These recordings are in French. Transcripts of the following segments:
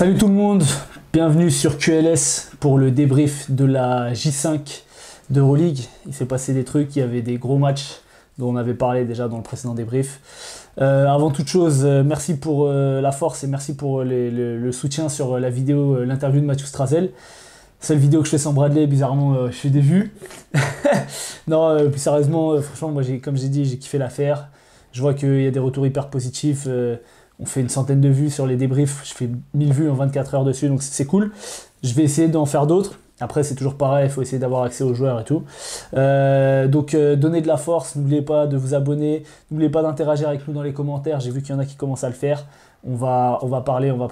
Salut tout le monde, bienvenue sur QLS pour le débrief de la J5 d'Euroleague. Il s'est passé des trucs, il y avait des gros matchs dont on avait parlé déjà dans le précédent débrief. Avant toute chose, merci pour la force et merci pour le soutien sur la vidéo, l'interview de Matthew Strazel. Seule vidéo que je fais sans Bradley, bizarrement je fais des vues. Non, plus sérieusement, franchement, moi comme j'ai dit, j'ai kiffé l'affaire. Je vois qu'il y a des retours hyper positifs. On fait une centaine de vues sur les débriefs, je fais 1000 vues en 24 heures dessus, donc c'est cool. Je vais essayer d'en faire d'autres. Après, c'est toujours pareil, il faut essayer d'avoir accès aux joueurs et tout. Donc, donnez de la force, n'oubliez pas de vous abonner, n'oubliez pas d'interagir avec nous dans les commentaires. J'ai vu qu'il y en a qui commencent à le faire. On va parler, on va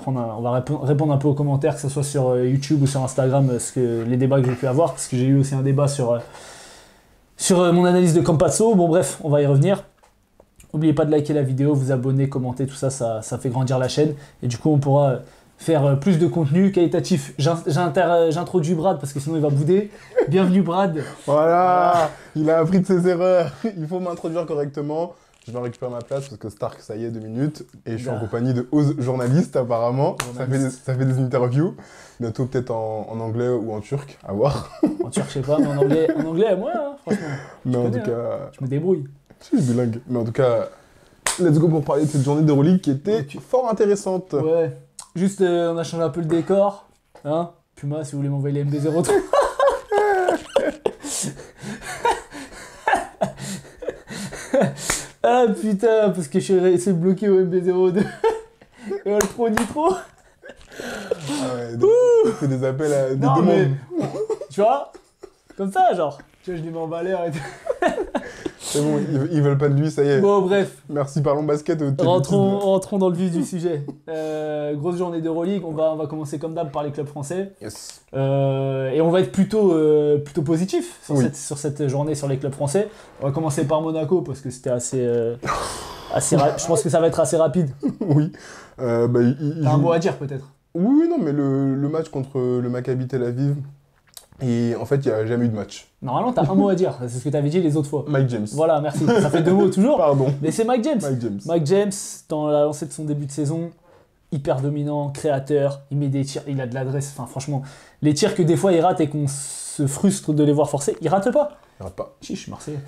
répondre un peu aux commentaires, que ce soit sur YouTube ou sur Instagram, les débats que j'ai pu avoir, parce que j'ai eu aussi un débat sur mon analyse de Campazzo. Bon bref, on va y revenir. N'oubliez pas de liker la vidéo, vous abonner, commenter, tout ça, ça fait grandir la chaîne. Et du coup, on pourra faire plus de contenu qualitatif. J'introduis Brad parce que sinon il va bouder. Bienvenue Brad. Voilà, il a appris de ses erreurs. Il faut m'introduire correctement. Je vais récupérer ma place parce que Stark, ça y est, 2 minutes. Et je suis en compagnie de 11 journalistes apparemment. Ça fait des interviews. Bientôt peut-être en anglais ou en turc, à voir. En turc, je sais pas, mais en anglais, moi, hein, franchement. Mais en tout cas, je me débrouille. Je suis bilingue. Mais en tout cas, let's go pour parler de cette journée d'Euroleague qui était fort intéressante. Ouais. Juste, on a changé un peu le décor. Hein, Puma, si vous voulez m'envoyer les MB03. Ah putain, parce que je suis resté bloqué au MB02. Et le Pro Nitro. Ah ouais, fait des appels à des demandes. Mais, tu vois, comme ça, genre. Tu vois, je les mets en valeur et tout. C'est bon, ils veulent pas de lui, ça y est. Bon, bref. Merci, parlons basket. Rentrons dans le vif du sujet. Grosse journée d'Euroleague. On va commencer comme d'hab par les clubs français. Yes. Et on va être plutôt positif sur cette journée sur les clubs français. On va commencer par Monaco parce que c'était assez je pense que ça va être assez rapide. Oui. T'as un mot à dire peut-être. Oui, non, mais le match contre le Maccabi Tel Aviv, et en fait, il n'y a jamais eu de match. Normalement, t'as un mot à dire, c'est ce que t'avais dit les autres fois. Mike James. Voilà, merci. Ça fait 2 mots toujours. Pardon. Mais c'est Mike James. Mike James. Mike James, dans la lancée de son début de saison, hyper dominant, créateur, il met des tirs, il a de l'adresse. Enfin, franchement, les tirs que des fois il rate et qu'on se frustre de les voir forcer, il rate pas. Il rate pas. Si, je suis Marseillais.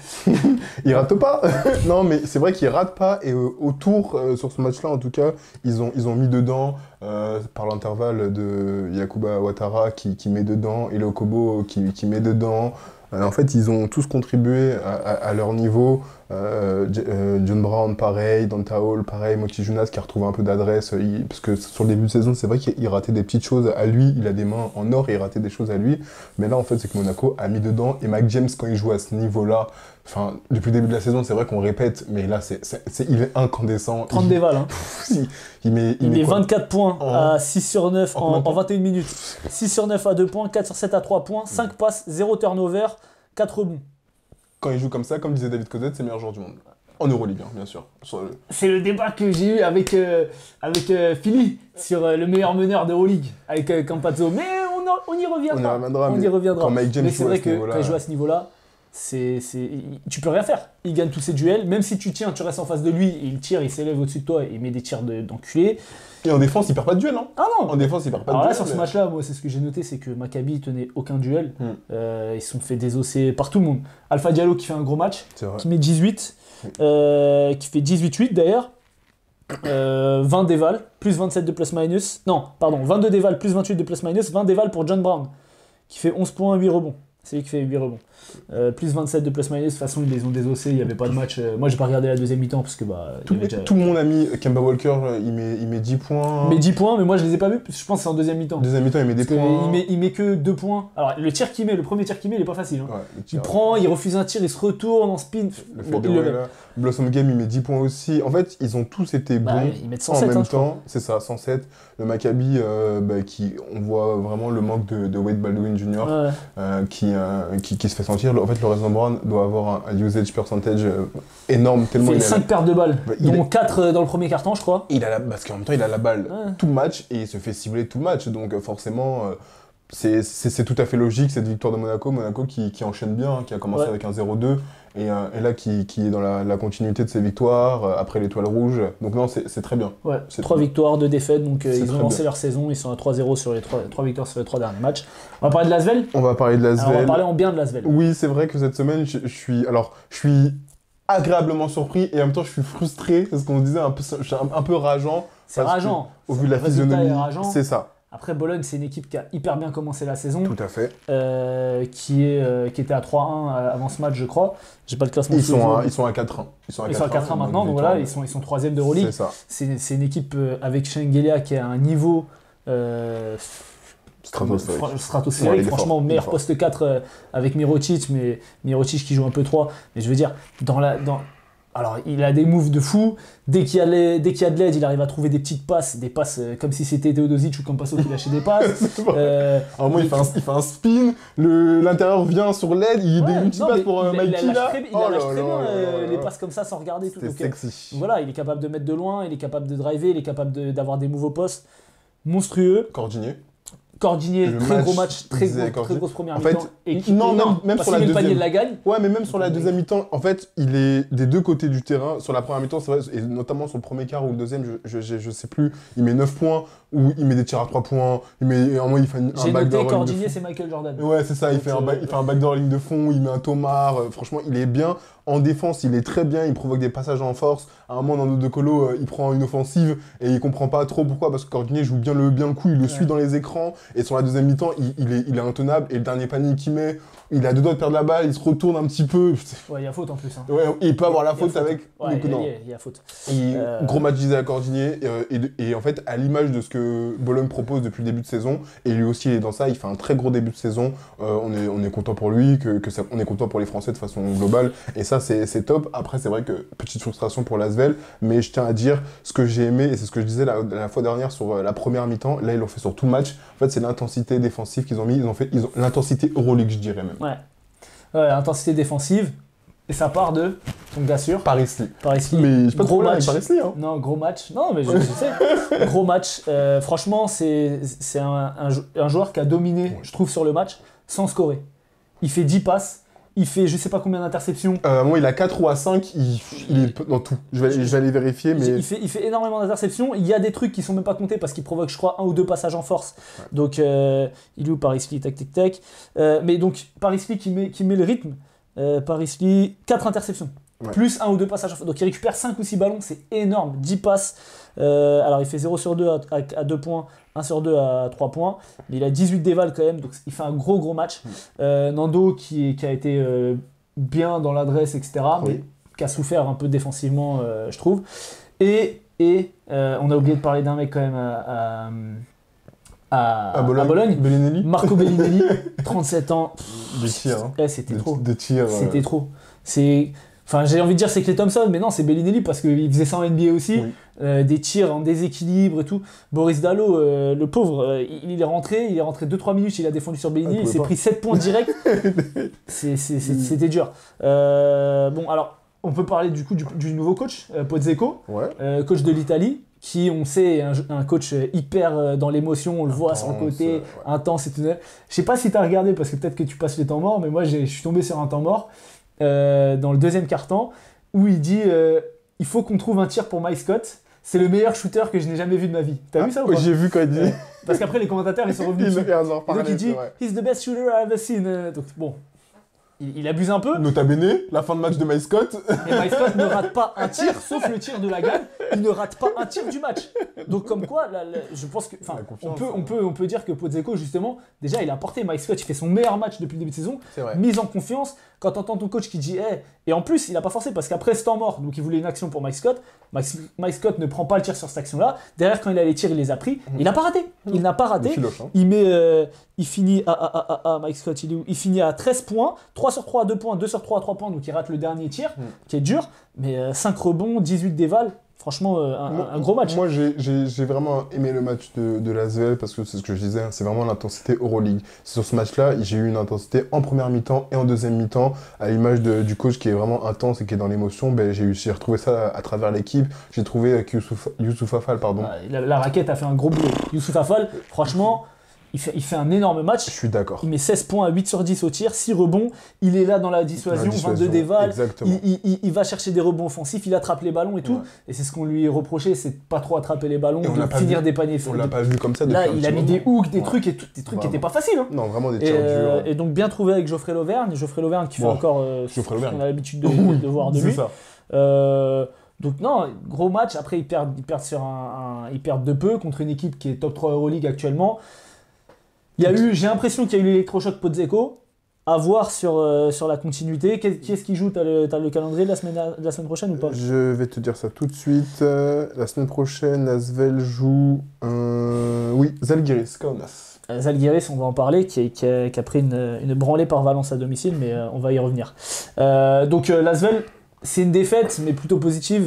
Il rate pas. Non, mais c'est vrai qu'il rate pas. Et autour, sur ce match-là, en tout cas, ils ont mis dedans, par l'intervalle de Yakuba Ouattara qui met dedans, et le Kobo qui met dedans. En fait, ils ont tous contribué à leur niveau. John Brown, pareil. Dante Hall, pareil. Moti Jonas qui a retrouvé un peu d'adresse. Parce que sur le début de saison, c'est vrai qu'il ratait des petites choses à lui. Il a des mains en or et il ratait des choses à lui. Mais là, en fait, c'est que Monaco a mis dedans. Et Mike James, quand il joue à ce niveau-là, enfin, depuis le début de la saison, c'est vrai qu'on répète, mais là, il est incandescent. 30 déval, hein. Il met 24 points à 6 sur 9 en 21 minutes. 6 sur 9 à 2 points, 4 sur 7 à 3 points, 5 passes, 0 turnover, 4 rebonds. Quand il joue comme ça, comme disait David Cosette, c'est le meilleur joueur du monde. En Euroleague, hein, bien sûr. C'est le débat que j'ai eu avec Philly sur le meilleur meneur d'Euroleague, avec Campazzo. Mais on y reviendra. On y reviendra. Quand Mike James mais c'est vrai que quand il joue à ce niveau-là, tu peux rien faire. Il gagne tous ses duels, même si tu tiens, tu restes en face de lui, il tire, il s'élève au-dessus de toi, il met des tirs d'enculé. Et en défense, il perd pas de duel, hein. Ah non. En défense, il perd pas de duel. duel. Là, sur ce match-là, moi, c'est ce que j'ai noté, c'est que Maccabi tenait aucun duel. Ils se sont fait désosser par tout le monde. Alpha Diallo qui fait un gros match, qui met 18, qui fait 18-8 d'ailleurs. 20 déval, plus 27 de plus-minus. Non, pardon, 22 déval, plus 28 de plus-minus. 20 déval pour John Brown, qui fait 11 points, 8 rebonds. C'est lui qui fait 8 rebonds. Plus 27 de plus-minus, de toute façon ils les ont désossés, il n'y avait pas de match. Moi j'ai pas regardé la deuxième mi-temps parce que tout mon ami Kemba Walker, il met 10 points. Il met 10 points, mais moi je les ai pas vus, parce que je pense que c'est en deuxième mi-temps. Deuxième mi-temps, il met des points. Il met que 2 points. Alors le premier tir qu'il met, il est pas facile. Hein. Ouais, il prend, il refuse un tir, il se retourne en spin. Blossom Game, il met 10 points aussi. En fait, ils ont tous été bons ils mettent 107, en même temps. C'est ça, 107. Le Maccabi, on voit vraiment le manque de Wade Baldwin Jr. Qui se fait sentir. En fait, Lorenzo Brown doit avoir un usage percentage énorme. Tellement il fait 5 pertes de balles, dont 4 dans le premier quart-temps, je crois. Parce qu'en même temps, il a la balle tout le match et il se fait cibler tout le match. Donc forcément, c'est tout à fait logique cette victoire de Monaco. Monaco qui enchaîne bien, qui a commencé avec un 0-2 et là qui est dans la continuité de ses victoires, après l'étoile rouge. Donc non, c'est très bien. Ouais, C'est 3 très victoires, 2 défaites, donc C'est ils ont très lancé bien. leur saison, ils sont à 3-0 sur les 3 victoires sur les 3 derniers matchs. On va parler de l'Asvel. On va parler de Alors, on va l'Asvel. parler en bien de l'Asvel. Oui, c'est vrai que cette semaine, je suis agréablement surpris et en même temps, je suis frustré parce qu'on se disait je suis un peu rageant. C'est parce que, rageant. Au vu de la Le résultat physionomie, est rageant. c'est ça. Après, Bologne, c'est une équipe qui a hyper bien commencé la saison, Tout à fait. qui était à 3-1 avant ce match, je crois. J'ai pas le classement. Ils sous les sont yeux. à 4-1. Ils sont à 4-1 maintenant, donc voilà, ils sont 3e de Euroleague. C'est ça. C'est une équipe avec Shengelia qui a un niveau stratosphérique. Ouais, il est Franchement, fort, il est meilleur fort. poste 4 avec Mirotic, mais Mirotic qui joue un peu 3. Mais je veux dire, alors, il a des moves de fou. Dès qu'il y a de l'aide, il arrive à trouver des petites passes, comme si c'était Teodosic ou Campasso qui lâchait des passes. Alors moi, il fait un spin, l'intérieur vient sur l'aide, il Ouais, débute non, passe mais pour il Mikey lâche là. très, il Oh lâche là très là bien là les là. passes comme ça sans regarder. Tout. C'est Donc, sexy. voilà, il est capable de mettre de loin, il est capable de driver, il est capable d'avoir des nouveaux postes monstrueux. Cordinier. Cordigné, Le très match, gros match, très disait Cordigné. grosse première En fait, mi-temps. Et non, même parce sur la qu'il met le panier deuxième. de la gagne. Ouais, mais même sur la deuxième mi-temps, en fait, il est des deux côtés du terrain. Sur la première mi-temps, c'est vrai, et notamment sur le premier quart ou le deuxième, je sais plus, il met 9 points, ou il met des tirs à 3 points, il fait un J'ai backdoor noté en ligne de Cordigné, fond. c'est Michael Jordan. Ouais, c'est ça, il fait un backdoor en ligne de fond, il met un tomard, franchement, il est bien. En défense, il est très bien, il provoque des passages en force. À un moment, dans notre de colo, il prend une offensive et il comprend pas trop pourquoi, parce que Cordigné joue bien le coup, il le suit dans les écrans. Et sur la deuxième mi-temps, il est intenable. Et le dernier panier qu'il met, il a deux doigts de perdre la balle, il se retourne un petit peu. Ouais, il y a faute en plus. Hein. Ouais, il peut avoir la Il y a faute avec. Ouais, donc, non. il y a faute. Gros match d'Isaiah à Cordigné, et en fait, à l'image de ce que Bologne propose depuis le début de saison, et lui aussi il est dans ça, il fait un très gros début de saison, on est content pour lui, on est content pour les Français de façon globale, et ça c'est top. Après c'est vrai que petite frustration pour l'Asvel, mais je tiens à dire ce que j'ai aimé, et c'est ce que je disais la fois dernière sur la première mi-temps, là ils l'ont fait sur tout le match, en fait c'est l'intensité défensive qu'ils ont mis, ils ont l'intensité Euroleague je dirais même. Ouais, intensité défensive. Et ça part de ton gars sûr. Paris Lee. Mais je peux gros match. Paris Lee, hein. Non, gros match. Non, mais je sais. Gros match. Franchement, c'est un joueur qui a dominé, je trouve, sur le match, sans scorer. Il fait 10 passes. Il fait je sais pas combien d'interceptions. Moi, il a 4 ou à 5, il est dans tout. Je vais aller vérifier, mais... Il fait énormément d'interceptions. Il y a des trucs qui sont même pas comptés parce qu'il provoque, je crois, 1 ou 2 passages en force. Ouais. Donc, il est où Paris Lee, tac, tac, tac. Mais donc, Paris Lee qui met le rythme. Paris Lee, 4 interceptions. Ouais. Plus 1 ou 2 passages en force. Donc, il récupère 5 ou 6 ballons. C'est énorme. 10 passes. Alors, il fait 0 sur 2 à 2 points. 1 sur 2 à 3 points, mais il a 18 dévals quand même, donc il fait un gros match. Nando qui a été bien dans l'adresse, etc., mais qui a souffert un peu défensivement, je trouve. Et on a oublié de parler d'un mec quand même à Bologne. Bellinelli. Marco Bellinelli, 37 ans. Des tirs. Hein. C'était trop. Des tirs. C'était trop. Enfin, j'ai envie de dire c'est Klay Thompson, mais non, c'est Bellinelli parce qu'il faisait ça en NBA aussi. Oui. Des tirs en déséquilibre et tout. Boris Dalot, le pauvre, il est rentré 2-3 minutes, il a défendu sur Bellinelli, il s'est pris 7 points direct. C'était dur. Bon, alors, on peut parler du coup du nouveau coach, Pozzecco, coach de l'Italie, qui, on sait, est un coach hyper dans l'émotion, on le voit sur le côté, intense et tout. Je sais pas si tu as regardé, parce que peut-être que tu passes les temps morts, mais moi, je suis tombé sur un temps mort. Dans le deuxième quart-temps, où il dit il faut qu'on trouve un tir pour Mike Scott. C'est le meilleur shooter que je n'ai jamais vu de ma vie. T'as vu ça ou pas? J'ai vu quand il dit. Parce qu'après, les commentateurs, ils sont revenus. Donc il dit he's the best shooter I've ever seen. Donc bon, il abuse un peu. Nota bene, la fin de match de Mike Scott. Et Mike Scott ne rate pas un tir, sauf le tir de la gagne. Il ne rate pas un tir du match. Donc comme quoi, je pense que, on peut dire que Pozzecco, justement, déjà, il a apporté Mike Scott. Il fait son meilleur match depuis le début de saison. Mise en confiance. Quand t'entends ton coach qui dit et en plus, il a pas forcé parce qu'après c'est temps mort, donc il voulait une action pour Mike Scott. Mike Scott ne prend pas le tir sur cette action-là. Derrière, quand il a les tirs, il les a pris. Il n'a pas raté. Il n'a pas raté. Il finit à Mike Scott, il est où? Il finit à 13 points, 3 sur 3 à 2 points, 2 sur 3 à 3 points, donc il rate le dernier tir, qui est dur, mais 5 rebonds, 18 dévals. Franchement, un gros match. Moi, j'ai vraiment aimé le match de l'ASVEL parce que c'est ce que je disais, c'est vraiment l'intensité Euroleague. Sur ce match-là, j'ai eu une intensité en première mi-temps et en deuxième mi-temps, à l'image du coach qui est vraiment intense et qui est dans l'émotion. Ben, j'ai retrouvé ça à travers l'équipe. J'ai trouvé que Youssouf Afal, pardon. La raquette a fait un gros boulot. Youssouf Afal, franchement, il fait un énorme match. Je suis d'accord. Il met 16 points à 8 sur 10 au tir, 6 rebonds. Il est là dans la dissuasion, 22 dévals. Il va chercher des rebonds offensifs, il attrape les ballons et tout. Ouais. Et c'est ce qu'on lui reprochait, c'est de pas trop attraper les ballons, de finir des paniers. On l'a pas vu comme ça depuis là, il a mis des hooks, des trucs qui étaient pas faciles. Hein. Non, vraiment des tirs durs. Et donc bien trouvé avec Geoffrey Lauvergne. Geoffrey Lauvergne qui fait encore ce qu'on a l'habitude de voir de lui. Ça. Donc non, gros match. Après ils perdent de peu contre une équipe qui est top 3 Euroleague actuellement. J'ai l'impression qu'il y a eu l'électrochoc Pozzecco. À voir sur la continuité. Qui est-ce qui joue? T'as le calendrier de la semaine prochaine ou pas? Je vais te dire ça tout de suite. La semaine prochaine, Asvel joue Zalgiris, Kaunas. Zalgiris, on va en parler, qui a pris une branlée par Valence à domicile, mais on va y revenir. Donc l'Asvel, c'est une défaite, mais plutôt positive.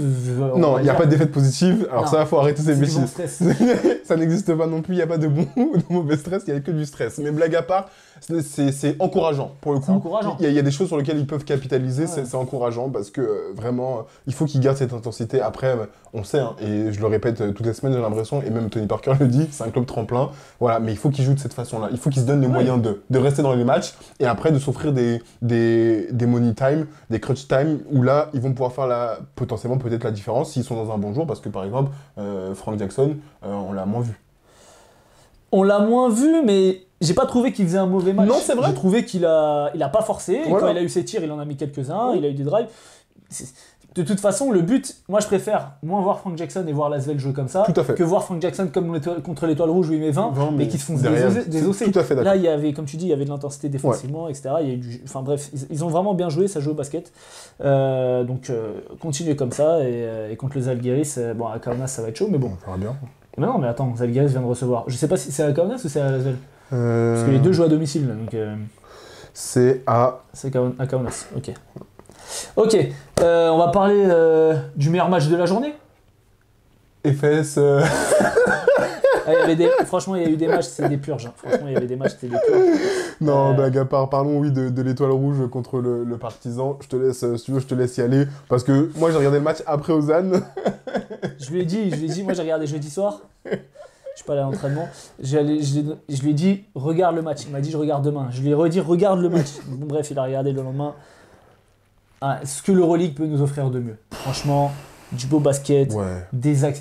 Non, il n'y a pas de défaite positive. Alors ça, il faut arrêter ces bêtises. Ça n'existe pas non plus, il n'y a pas de bon ou de mauvais stress, il n'y a que du stress. Mais blague à part, c'est encourageant. Pour le coup, il y a des choses sur lesquelles ils peuvent capitaliser, c'est encourageant parce que vraiment, il faut qu'ils gardent cette intensité. Après, on sait, hein, et je le répète toutes les semaines, j'ai l'impression, et même Tony Parker le dit, c'est un club tremplin. Voilà, mais il faut qu'ils jouent de cette façon-là. Il faut qu'ils se donnent les moyens de rester dans les matchs et après de s'offrir des money time, des crunch time, où là, ils vont pouvoir faire potentiellement peut-être la différence s'ils sont dans un bon jour, parce que par exemple, Frank Jackson, on l'a moins vu. On l'a moins vu, mais j'ai pas trouvé qu'il faisait un mauvais match. Non, c'est vrai. J'ai trouvé qu'il a pas forcé, et quand il a eu ses tirs, il en a mis quelques-uns, il a eu des drives. De toute façon, le but, moi je préfère moins voir Frank Jackson et voir Lasvel jouer comme ça, que voir Frank Jackson comme contre l'Étoile Rouge où il met 20 mais qui se font désosser. Tout à fait d'accord. Là, il y avait, comme tu dis, il y avait de l'intensité défensivement, etc. Il y a eu enfin bref, ils ont vraiment bien joué, ça joue au basket. Donc continuez comme ça, et contre le Zalgiris, à Kaunas ça va être chaud, mais bon. On verra bien. Mais non, mais attends, Zalgiris vient de recevoir. Je sais pas si c'est à Kaunas ou c'est à Lasvel. Parce que les deux jouent à domicile, donc. C'est à Kaunas, ok. Ok, on va parler du meilleur match de la journée. FS. Franchement, il y a eu des matchs, c'était des purges. Hein. Franchement, il y avait des matchs, c'était des purges. Non, blague à part, parlons de l'Étoile Rouge contre le Partizan. Je te laisse, si tu veux, je te laisse y aller. Parce que moi, j'ai regardé le match après Ozan. Je lui ai dit, moi j'ai regardé jeudi soir. Je suis pas allé à l'entraînement. Je lui ai dit, regarde le match. Il m'a dit, je regarde demain. Je lui ai redit, regarde le match. Bon, bref, il a regardé le lendemain. Ce que l'Euroleague peut nous offrir de mieux. Franchement, du beau basket,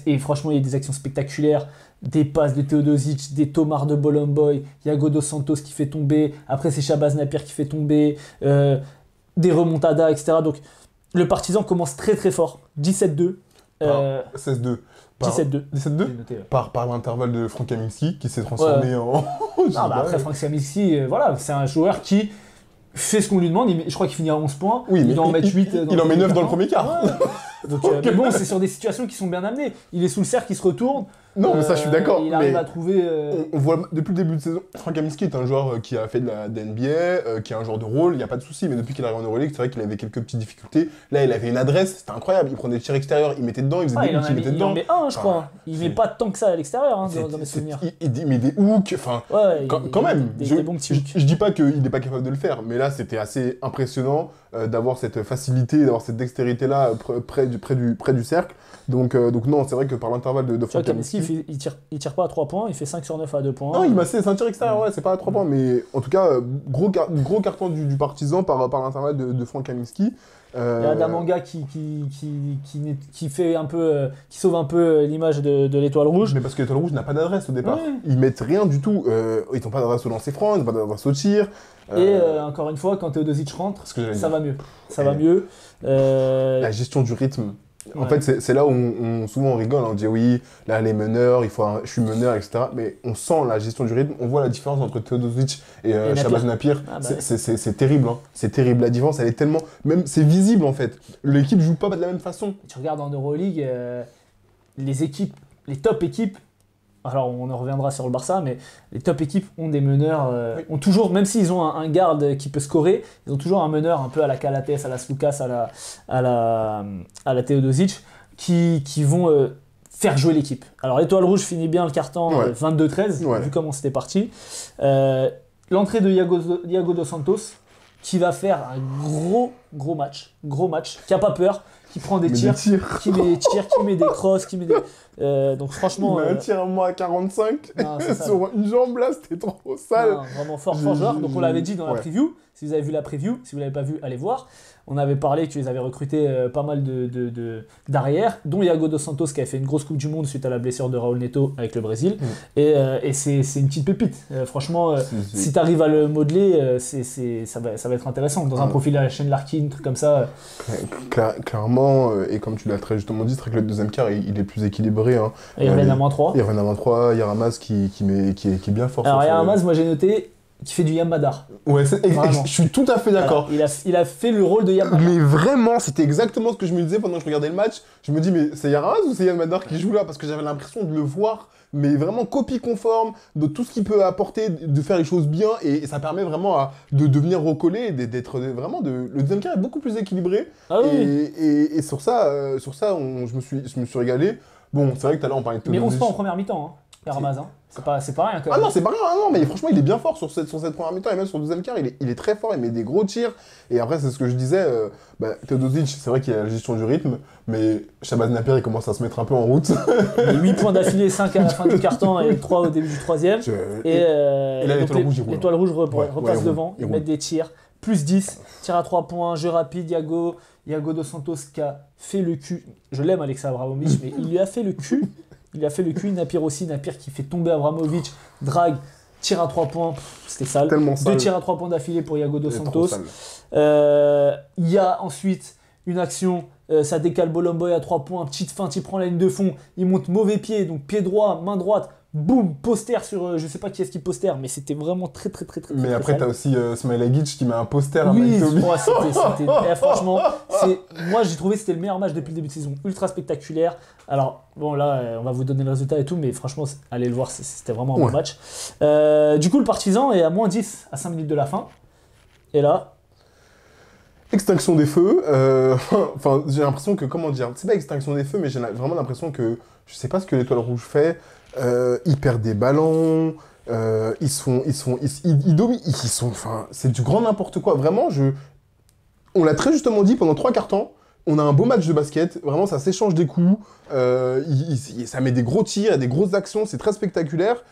et franchement, il y a des actions spectaculaires, des passes de Teodosic, des tomards de Bolomboy, Iago dos Santos qui fait tomber, après c'est Shabazz Napier qui fait tomber, des remontadas, etc. Donc le Partizan commence très très fort, 17-2. 16-2. 17-2. 17-2 par l'intervalle de Frank Kamiński qui s'est transformé en... après Frank Kamiński, c'est un joueur qui fait ce qu'on lui demande, je crois qu'il finit à 11 points, oui, il doit en mettre 8. Il en met 9 dans le premier quart. Donc, mais bon, c'est sur des situations qui sont bien amenées. Il est sous le cercle, il se retourne. Non, mais ça, je suis d'accord. Il arrive à trouver... On voit, depuis le début de saison, Frank Kamiński est un joueur qui a fait de la NBA, qui a un joueur de rôle, il n'y a pas de souci. Mais depuis qu'il arrive en Euroleague, c'est vrai qu'il avait quelques petites difficultés. Là, il avait une adresse, c'était incroyable. Il prenait des tirs extérieurs, il mettait dedans, il faisait des hooks, il mettait dedans. Il en met un, je crois. Il met pas tant que ça à l'extérieur, dans mes souvenirs. Il met des hooks, quand même. Des bons petits hooks. Je dis pas qu'il n'est pas capable de le faire, mais là, c'était assez impressionnant d'avoir cette facilité, d'avoir cette dextérité-là près du cercle. Donc non, c'est vrai que par l'intervalle de Frank Kamiński, il tire pas à 3 points, il fait 5 sur 9 à 2 points. Non, c'est un tir extérieur, c'est pas à 3 points, mais en tout cas, gros carton du Partizan par l'intervalle de Frank Kamiński. Il y a Adamanga qui fait un peu, qui sauve un peu l'image de l'Étoile Rouge. Mais parce que l'Étoile Rouge n'a pas d'adresse au départ. Ils mettent rien du tout. Ils n'ont pas d'adresse au lancer franc, ils n'ont pas d'adresse au tir. Et encore une fois, quand Teodosic rentre, ça va mieux. Ça va mieux. La gestion du rythme. En fait, c'est là où souvent on rigole, on dit oui, là les meneurs, je suis meneur, etc. Mais on sent la gestion du rythme, on voit la différence entre Teodosic et Shabazz Napier. C'est terrible, hein. C'est terrible. La différence, elle est tellement... Même, c'est visible en fait. L'équipe joue pas de la même façon. Tu regardes en Euroleague, les top équipes, alors on en reviendra sur le Barça, mais les top équipes ont des meneurs, ont toujours, même s'ils ont un garde qui peut scorer, ils ont toujours un meneur un peu à la Calates, à la Sloukas, à la Teodosic, qui vont faire jouer l'équipe. Alors l'Étoile Rouge finit bien le carton 22-13, vu comment c'était parti. L'entrée de Iago dos Santos, qui va faire un gros match, qui a pas peur, qui prend des tirs, qui met des tirs, qui met des crosses, Donc franchement... Il met un tir à moi à 45 non, c'est ça. sur une jambe là, c'était trop sale. Non, vraiment fort joueur. Donc on l'avait dit dans la preview. Si vous avez vu la preview, si vous ne l'avez pas vu, allez voir. On avait parlé qu'ils avaient recruté pas mal d'arrières, dont Iago dos Santos qui avait fait une grosse Coupe du Monde suite à la blessure de Raul Neto avec le Brésil. Et c'est une petite pépite. Franchement, si tu arrives à le modeler, ça va être intéressant. Dans un profil à la chaîne Larkin, truc comme ça. Clairement, et comme tu l'as très justement dit, c'est vrai que le deuxième quart, il est plus équilibré. Hein. Et il revient à -3. Il revient à -3, Yaramas qui est bien fort. Alors Yaramas, moi j'ai noté qui fait du Yamadar. Ouais, je suis tout à fait d'accord. Il a fait le rôle de Yamadar. Mais vraiment, c'était exactement ce que je me disais pendant que je regardais le match. Je me dis, mais c'est Yaramas ou c'est Yamadar qui joue là? Parce que j'avais l'impression de le voir, mais vraiment copie conforme de tout ce qu'il peut apporter, de faire les choses bien. Et ça permet vraiment de devenir recollé, d'être vraiment... Le deuxième quart est beaucoup plus équilibré. Ah oui. Et sur ça, je me suis régalé. Bon, c'est vrai que tout à l'heure, on parlait de Teodosic. Mais 11 points en première mi-temps, hein, Yaramas. Hein. C'est pas rien quand même. Ah non, c'est pas rien, non, mais franchement, il est bien fort sur cette première mi-temps et même sur le deuxième quart, il est très fort, il met des gros tirs. Et après, c'est ce que je disais, Teodosic, c'est vrai qu'il y a la gestion du rythme, mais Shabazz Napier, il commence à se mettre un peu en route. 8 points d'affilée, 5 à la fin du carton et 3 au début du troisième. Et là, l'étoile rouge repasse devant, ils mettent des tirs. Plus 10, tir à 3 points, jeu rapide, Iago dos Santos qui a fait le cul. Je l'aime, Alexa Abramovic, mais il lui a fait le cul. Il a fait le cul, Napier aussi, Napier qui fait tomber Abramovic, drague, tir à 3 points, c'était sale. Tellement sale. 2 tirs à 3 points d'affilée pour Iago dos Santos. Il y a ensuite une action, ça décale Bolomboy à 3 points, petite feinte, il prend la ligne de fond, il monte mauvais pied, donc pied droit, main droite, boum, poster sur, je sais pas qui est-ce qui poster, mais c'était vraiment très. Mais après, t'as aussi Smilagic qui met un poster à Mike Toby. C'était franchement, moi j'ai trouvé que c'était le meilleur match depuis le début de saison, ultra spectaculaire. Alors, bon là, on va vous donner le résultat et tout, mais franchement, allez le voir, c'était vraiment un bon match. Du coup, le Partizan est à -10 à 5 minutes de la fin. Et là... Extinction des feux. Enfin, j'ai l'impression que, comment dire, c'est pas extinction des feux, mais j'ai vraiment l'impression que, je sais pas ce que l'Étoile Rouge fait, ils perdent des ballons, ils dominent, enfin, c'est du grand n'importe quoi. Vraiment, on l'a très justement dit pendant 3 quarts temps, on a un beau match de basket, vraiment ça s'échange des coups, ça met des gros tirs, il y a des grosses actions, c'est très spectaculaire.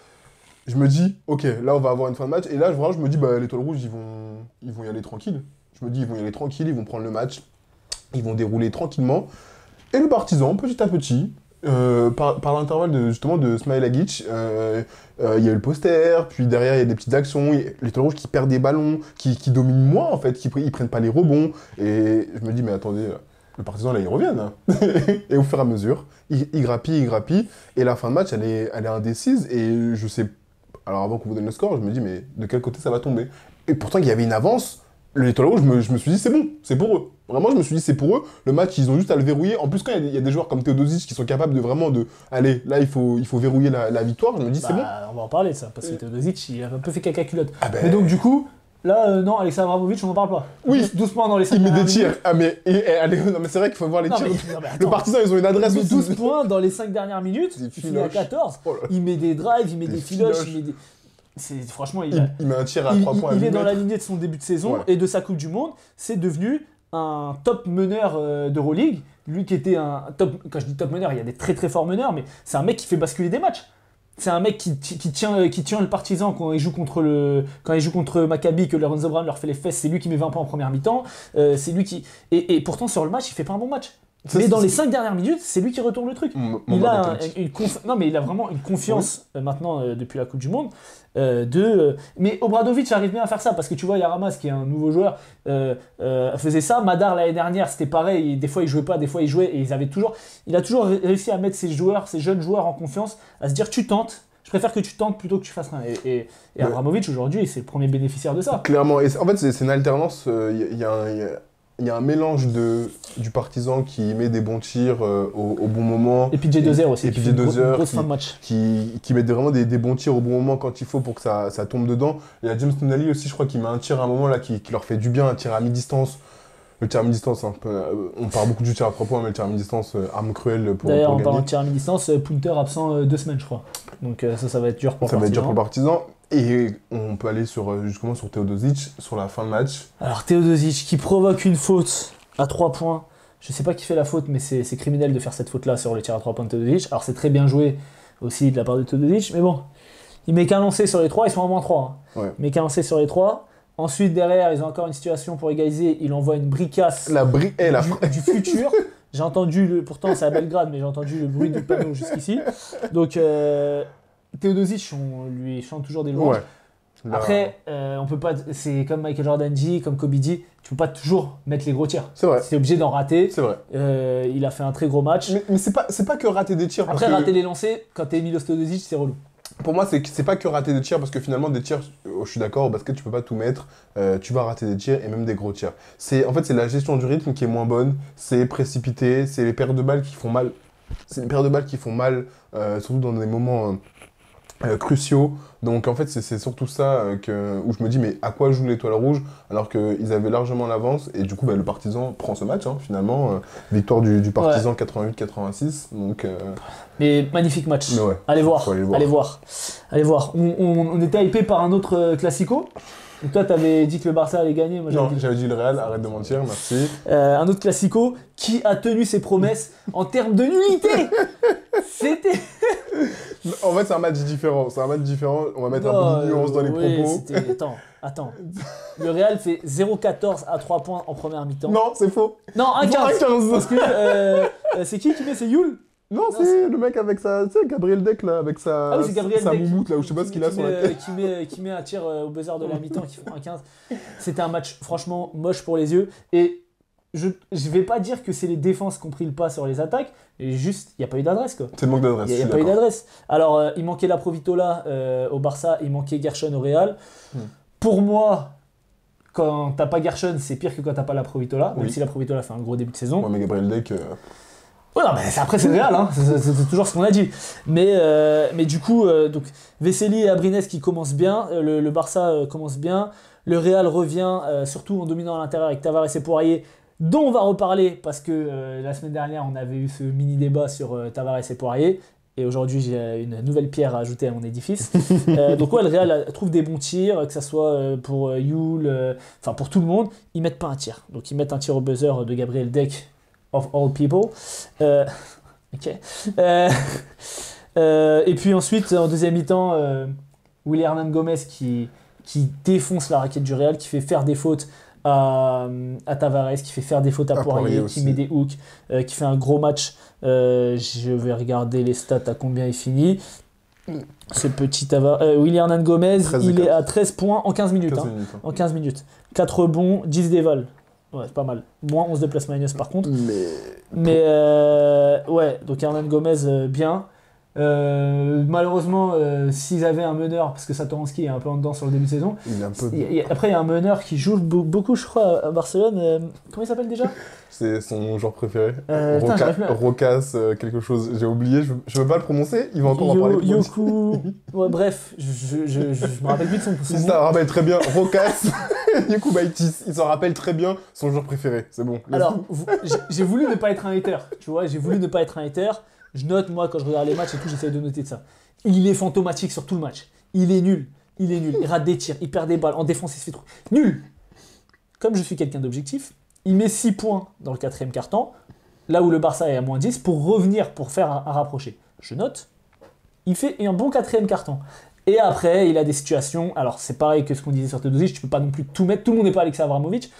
Je me dis, ok, là on va avoir une fin de match, et là je me dis, l'Étoile Rouge, ils vont y aller tranquille. Je me dis, ils vont y aller tranquille, ils vont prendre le match, ils vont dérouler tranquillement. Et le Partizan, petit à petit, par l'intervalle de Smilagic, il y a eu le poster, puis derrière il y a des petites actions, l'Étoile Rouge qui perd des ballons, qui dominent moins en fait, ils prennent pas les rebonds. Et je me dis, mais attendez, le Partizan là, ils reviennent. Hein. Et au fur et à mesure, ils grappillent, et la fin de match, elle est indécise, et je sais... Alors avant qu'on vous donne le score, je me dis, mais de quel côté ça va tomber? Et pourtant, il y avait une avance. L'Étoile Rouge, je me suis dit, c'est bon, c'est pour eux. Vraiment, je me suis dit, c'est pour eux. Le match, ils ont juste à le verrouiller. En plus, quand il y a des joueurs comme Teodosic qui sont capables de allez, là, il faut verrouiller la victoire, je me dis, c'est bon. On va en parler de ça, parce que Teodosic, il a un peu fait caca culotte. Mais donc, du coup, là, non, Alexa Abramovic, on n'en parle pas. Oui. Doucement dans les 5 il met des tirs. Ah, mais, non, mais c'est vrai qu'il faut voir les tirs. Le Partizan, ils ont une adresse. Il met 12 points dans les 5 dernières minutes. Il finit à 14. Il met des drives, il met des filoches, il met des... Franchement, il met un tir à 3 points. Il est dans la lignée de son début de saison et de sa Coupe du Monde. C'est devenu un top meneur d'Euroleague. Lui qui était un top... Quand je dis top meneur, il y a des très très forts meneurs, mais c'est un mec qui fait basculer des matchs. C'est un mec qui tient le Partizan quand il joue contre Maccabi, que Lorenzo Brown leur fait les fesses. C'est lui qui met 20 points en première mi-temps. C'est lui qui... Et pourtant, sur le match, il fait pas un bon match. Mais dans les 5 dernières minutes, c'est lui qui retourne le truc. Il a vraiment une confiance maintenant depuis la Coupe du Monde. Mais Obradovic arrive bien à faire ça parce que tu vois, Yaramas qui est un nouveau joueur faisait ça. Madar l'année dernière, c'était pareil. Des fois il jouait pas, des fois il jouait, et il a toujours réussi à mettre ces jeunes joueurs en confiance, à se dire tu tentes. Je préfère que tu tentes plutôt que tu fasses rien. Et Abramovic aujourd'hui, c'est le premier bénéficiaire de ça. Clairement. Et en fait, c'est une alternance. Il y a un mélange du Partizan qui met des bons tirs au bon moment. Et puis J2R aussi. Et puis J2R grosse fin de match. Qui met vraiment des bons tirs au bon moment quand il faut pour que ça tombe dedans. Il y a James Tonali aussi, je crois, qui met un tir à un moment là qui leur fait du bien, un tir à mi-distance. Le tir à mi-distance, on parle beaucoup du tir à 3 points, mais le tir à mi-distance, arme cruelle pour gagner. D'ailleurs, en parlant de tir à mi-distance, Punter absent 2 semaines, je crois. Donc ça va être dur pour le Partizan. Ça va être dur pour le Partizan. Et on peut aller sur Teodosic, sur la fin de match. Alors Teodosic qui provoque une faute à 3 points Je sais pas qui fait la faute, mais c'est criminel de faire cette faute-là sur le tir à 3 points de Todosic. Alors c'est très bien joué aussi de la part de Todosic, mais bon, il met qu'un lancé sur les 3, ils sont à moins 3. Hein. Ouais. Il met qu'un lancé sur les 3. Ensuite, derrière, ils ont encore une situation pour égaliser. Il envoie une bricasse du futur. J'ai entendu, pourtant c'est à Belgrade, mais j'ai entendu le bruit du panneau jusqu'ici. Donc, Teodosic, on lui chante toujours des louanges. Ouais. Là... Après, on peut pas. C'est comme Michael Jordan dit, comme Kobe dit, tu peux pas toujours mettre les gros tirs. C'est vrai. Tu es obligé d'en rater. C'est vrai. Il a fait un très gros match. Mais c'est pas que rater des tirs. Après, rater les lancers, quand t'es Milos Teodosic, c'est relou. Pour moi, c'est pas que rater des tirs, parce que finalement, des tirs, je suis d'accord, au basket, tu peux pas tout mettre. Tu vas rater des tirs et même des gros tirs. En fait, c'est la gestion du rythme qui est moins bonne. C'est précipité. C'est les pertes de balles qui font mal. C'est les pertes de balles qui font mal, surtout dans des moments cruciaux. Donc en fait, c'est surtout ça où je me dis, mais à quoi joue l'Étoile Rouge alors qu'ils avaient largement l'avance. Et du coup, le Partizan prend ce match, hein, finalement. Victoire du Partizan 88-86. Donc, Mais magnifique match. Mais ouais, allez voir. On était hypé par un autre Classico. Et toi, t'avais dit que le Barça allait gagner. Moi, j'avais dit le Real, arrête de mentir, merci. Un autre Classico qui a tenu ses promesses en termes de nullité. C'était... En fait, c'est un match différent. On va mettre un peu de nuance dans les propos. Attends. Le Real fait 0-14 à 3 points en première mi-temps. Non, c'est faux. Non, 1-15. Parce que c'est qui met? C'est Yul? Non, c'est le mec avec sa... Tu sais, Gabriel Deck, là, avec sa moumoute, là, où je sais pas ce qu'il a sur la tête. Qui met un tir au buzzer de la mi-temps, qui fait 1-15. C'était un match franchement moche pour les yeux. Et je vais pas dire que c'est les défenses qui ont pris le pas sur les attaques, et juste, il n'y a pas eu d'adresse, quoi. C'est le manque d'adresse. Il n'y a pas eu d'adresse. Alors, il manquait la Provitola au Barça, il manquait Gershon au Real. Pour moi, quand t'as pas Gershon, c'est pire que quand t'as pas la Provitola, même si la Provitola fait un gros début de saison. Ouais, mais Gabriel Deck... Ouais, non, mais après c'est le Real, hein. C'est toujours ce qu'on a dit. Mais du coup, donc Vesely et Abrines qui commencent bien, le Barça commence bien, le Real revient surtout en dominant à l'intérieur avec Tavares et Poirier, dont on va reparler parce que la semaine dernière on avait eu ce mini débat sur Tavares et Poirier. Et aujourd'hui, j'ai une nouvelle pierre à ajouter à mon édifice. Donc ouais, le Real trouve des bons tirs, que ce soit pour Yul, enfin pour tout le monde. Ils mettent pas un tir. Donc ils mettent un tir au buzzer de Gabriel Deck, of all people. Ok. Et puis ensuite, en deuxième mi-temps, Willy Hernan Gomez qui défonce la raquette du Real, qui fait faire des fautes à Tavares, qui fait faire des fautes à Poirier, qui met des hooks, qui fait un gros match. Je vais regarder les stats à combien il finit. Ce petit Willy Hernan Gomez, il est à 13 points en 15 minutes. En 15 minutes. 4 rebonds, 10 dévals. Ouais, c'est pas mal. Moins 11 de plus minus par contre. Mais ouais, donc Hernan Gomez, bien. Malheureusement, s'ils avaient un meneur, parce que Satoransky est un peu en dedans sur le début de saison. Après, il y a un meneur qui joue beaucoup, je crois, à Barcelone. Comment il s'appelle déjà? C'est son joueur préféré. Rocas, quelque chose. J'ai oublié, je veux pas le prononcer. Il va encore en parler. Yoku. Ouais, bref, je me rappelle plus de son Si ça rappelle très bien Rocas. Yoku Baitis. Il s'en rappelle très bien son joueur préféré. C'est bon. Alors, j'ai voulu ne pas être un hater. Tu vois, j'ai voulu ne pas être un hater. Je note, moi, quand je regarde les matchs et tout, j'essaie de noter de ça. Il est fantomatique sur tout le match. Il est nul. Il rate des tirs, il perd des balles. En défense, il se fait trop. Nul. Comme je suis quelqu'un d'objectif, il met 6 points dans le 4e quart-temps, là où le Barça est à moins 10, pour revenir, pour faire un rapproché. Je note, il fait un bon 4e quart-temps. Et après, il a des situations. Alors, c'est pareil que ce qu'on disait sur Teodosic, tu peux pas non plus tout mettre. Tout le monde n'est pas Alexa Abramovic.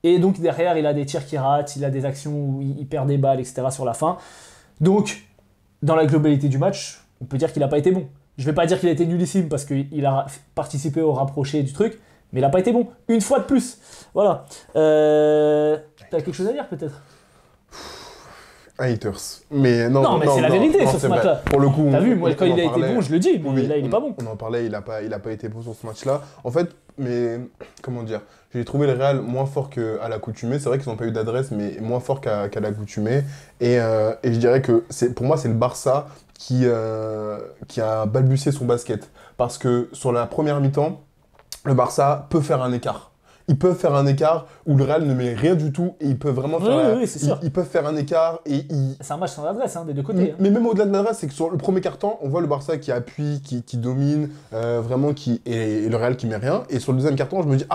Et donc derrière, il a des tirs qui ratent, il a des actions où il perd des balles, etc. sur la fin. Donc, dans la globalité du match, on peut dire qu'il n'a pas été bon. Je ne vais pas dire qu'il a été nullissime parce qu'il a participé au rapproché du truc, mais il n'a pas été bon. Une fois de plus. Voilà. T'as quelque chose à dire peut-être? Haters. Mais non, mais c'est la vérité sur ce match-là. Pour le coup, t'as vu, moi quand il a été bon, je le dis, mais là il est pas bon. On en parlait, il a pas été bon sur ce match-là. En fait, mais comment dire, j'ai trouvé le Real moins fort qu'à l'accoutumée. C'est vrai qu'ils n'ont pas eu d'adresse, mais moins fort qu'à l'accoutumée. Et je dirais que pour moi, c'est le Barça qui a balbutié son basket. Parce que sur la première mi-temps, le Barça peut faire un écart. Ils peuvent faire un écart où le Real ne met rien du tout et ils peuvent vraiment faire. Oui, c'est sûr. Ils peuvent faire un écart et c'est un match sans adresse des deux côtés. Mais même au-delà de l'adresse, c'est que sur le premier quart-temps, on voit le Barça qui appuie, qui domine, vraiment et le Real qui met rien. Et sur le deuxième quart-temps, je me dis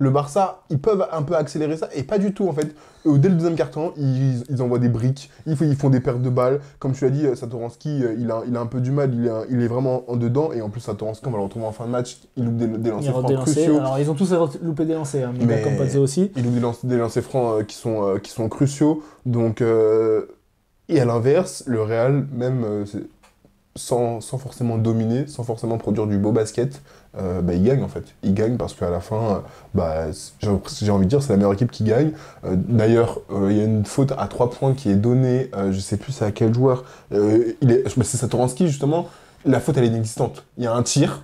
le Barça, ils peuvent un peu accélérer ça, et pas du tout en fait. Dès le deuxième quart-temps, ils envoient des briques, ils font des pertes de balles. Comme tu l'as dit, Satoranski, il a un peu du mal, il est vraiment en dedans, et en plus Satoranski, on va le retrouver en fin de match, il loupe des lancers francs cruciaux. Alors ils ont tous loupé des lancers, hein, mais comme Pazzo aussi. Il loupe des lancers francs qui sont cruciaux, donc... Et à l'inverse, le Real, même sans forcément dominer, sans forcément produire du beau basket, il gagne en fait. Il gagne parce qu'à la fin, j'ai envie de dire, c'est la meilleure équipe qui gagne. D'ailleurs, il y a une faute à 3 points qui est donnée, je sais plus c'est à quel joueur, c'est Satoranski justement, la faute elle est inexistante. Il y a un tir,